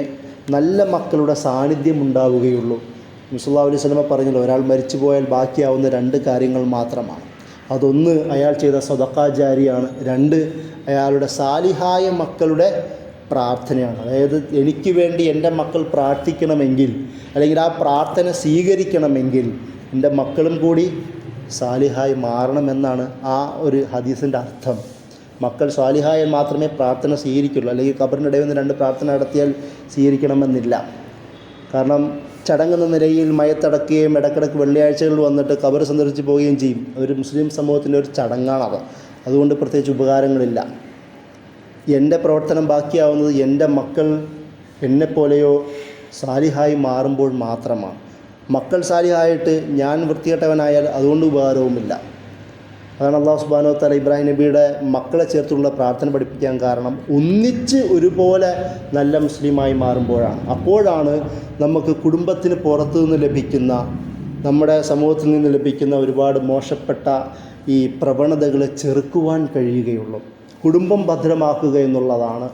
നല്ല മക്കളുടെ സാന്നിധ്യം ഉണ്ടാവുകയുള്ളൂ. നബി സല്ലല്ലാഹു അലൈഹി വസല്ലമ പറഞ്ഞല്ലോ, ഒരാൾ മരിച്ചു പോയാൽ ബാക്കിയാവുന്ന 2 കാര്യങ്ങൾ മാത്രമാണ്. അതൊന്ന് അയാൾ ചെയ്ത സദഖ ജാരിയാണ്, 2 അയാളുടെ സാലിഹായ മക്കളുടെ പ്രാർത്ഥനയാണ്. അതായത് എനിക്ക് വേണ്ടി എൻ്റെ മക്കൾ പ്രാർത്ഥിക്കണമെങ്കിൽ അല്ലെങ്കിൽ ആ പ്രാർത്ഥന സ്വീകരിക്കണമെങ്കിൽ എൻ്റെ മക്കളും കൂടി സാലിഹായി മാറണമെന്നാണ് ആ ഒരു ഹദീസിൻ്റെ അർത്ഥം. മക്കൾ സാലിഹായാൽ മാത്രമേ പ്രാർത്ഥന സ്വീകരിക്കുള്ളൂ. അല്ലെങ്കിൽ ഖബറിനിടയിൽ നിന്ന് 2 പ്രാർത്ഥന നടത്തിയാൽ സ്വീകരിക്കണമെന്നില്ല. കാരണം ചടങ്ങെന്ന നിലയിൽ മയത്തടക്കുകയും ഇടക്കിടക്ക് വെള്ളിയാഴ്ചകളിൽ വന്നിട്ട് ഖബർ സന്ദർശിച്ച് പോവുകയും ചെയ്യും. ഒരു മുസ്ലിം സമൂഹത്തിൻ്റെ ഒരു ചടങ്ങാണത്. അതുകൊണ്ട് പ്രത്യേകിച്ച് ഉപകാരങ്ങളില്ല. എൻ്റെ പ്രവർത്തനം ബാക്കിയാവുന്നത് എൻ്റെ മക്കൾ എന്നെപ്പോലെയോ സാലിഹായി മാറുമ്പോൾ മാത്രമാണ്. മക്കൾ സാലിഹായിട്ട് ഞാൻ വൃത്തികെട്ടവനായാൽ അതുകൊണ്ട് ഉപകാരവുമില്ല. അതാണ് അല്ലാഹു സുബ്ഹാനഹു വ തആല ഇബ്രാഹിം നബിയുടെ മക്കളെ ചേർത്തുള്ള പ്രാർത്ഥന പഠിപ്പിക്കാൻ കാരണം ഒന്നിച്ച് ഒരുപോലെ നല്ല മുസ്ലിമായി മാറുമ്പോഴാണ്. അപ്പോഴാണ് നമുക്ക് കുടുംബത്തിന് പുറത്തു നിന്ന് ലഭിക്കുന്ന, നമ്മുടെ സമൂഹത്തിൽ നിന്ന് ലഭിക്കുന്ന ഒരുപാട് മോശപ്പെട്ട ഈ പ്രവണതകളെ ചെറുക്കുവാൻ കഴിയുകയുള്ളൂ. കുടുംബം ഭദ്രമാക്കുക എന്നുള്ളതാണ്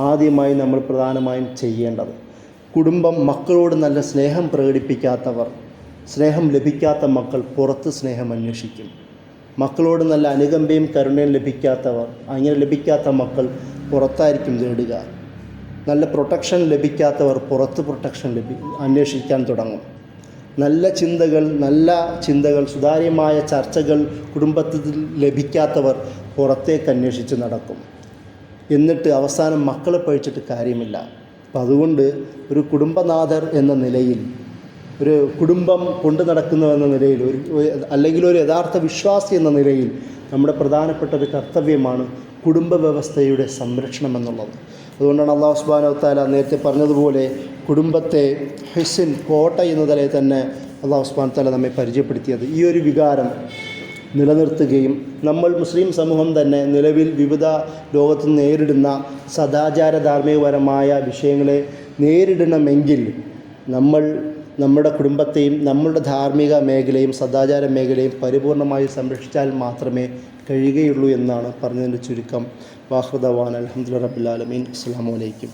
ആദ്യമായി നമ്മൾ പ്രധാനമായും ചെയ്യേണ്ടത്. കുടുംബം മക്കളോട് നല്ല സ്നേഹം പ്രകടിപ്പിക്കാത്തവർ, സ്നേഹം ലഭിക്കാത്ത മക്കൾ പുറത്ത് സ്നേഹം അന്വേഷിക്കും. മക്കളോട് നല്ല അനുകമ്പയും കരുണയും ലഭിക്കാത്തവർ, അങ്ങനെ ലഭിക്കാത്ത മക്കൾ പുറത്തായിരിക്കും തേടുക. നല്ല പ്രൊട്ടക്ഷൻ ലഭിക്കാത്തവർ പുറത്ത് പ്രൊട്ടക്ഷൻ അന്വേഷിക്കാൻ തുടങ്ങും. നല്ല ചിന്തകൾ സുതാര്യമായ ചർച്ചകൾ കുടുംബത്തിൽ ലഭിക്കാത്തവർ പുറത്തേക്ക് അന്വേഷിച്ച് നടക്കും. എന്നിട്ട് അവസാനം മക്കളെ പഴിച്ചിട്ട് കാര്യമില്ല. അപ്പം അതുകൊണ്ട് ഒരു കുടുംബനാഥർ എന്ന നിലയിൽ, ഒരു കുടുംബം കൊണ്ടു നടക്കുന്നതെന്ന നിലയിൽ, അല്ലെങ്കിൽ ഒരു യഥാർത്ഥ വിശ്വാസി എന്ന നിലയിൽ നമ്മുടെ പ്രധാനപ്പെട്ട ഒരു കർത്തവ്യമാണ് കുടുംബ വ്യവസ്ഥയുടെ സംരക്ഷണം എന്നുള്ളത്. അതുകൊണ്ടാണ് അല്ലാഹു സുബ്ഹാനഹു വ തആല നേരത്തെ പറഞ്ഞതുപോലെ കുടുംബത്തെ ഹിസ്ൻ, കോട്ട എന്ന നിലയിൽ തന്നെ അല്ലാഹു സുബ്ഹാനഹു വ തആല നമ്മെ പരിചയപ്പെടുത്തിയത്. ഈ ഒരു വികാരം നിലനിർത്തുകയും നമ്മൾ മുസ്ലിം സമൂഹം തന്നെ നിലവിൽ വിവിധ ലോകത്ത് നേരിടുന്ന സദാചാര ധാർമ്മികപരമായ വിഷയങ്ങളെ നേരിടണമെങ്കിൽ നമ്മൾ നമ്മുടെ കുടുംബത്തെയും നമ്മളുടെ ധാർമ്മിക മേഖലയും സദാചാര മേഖലയും പരിപൂർണമായി സംരക്ഷിച്ചാൽ മാത്രമേ കഴിയുകയുള്ളൂ എന്നാണ് പറഞ്ഞതിൻ്റെ ചുരുക്കം. വാഹൃദവാൻ അൽഹംദുലില്ലാഹി റബ്ബിൽ ആലമീൻ. അസ്സലാമു അലൈക്കും.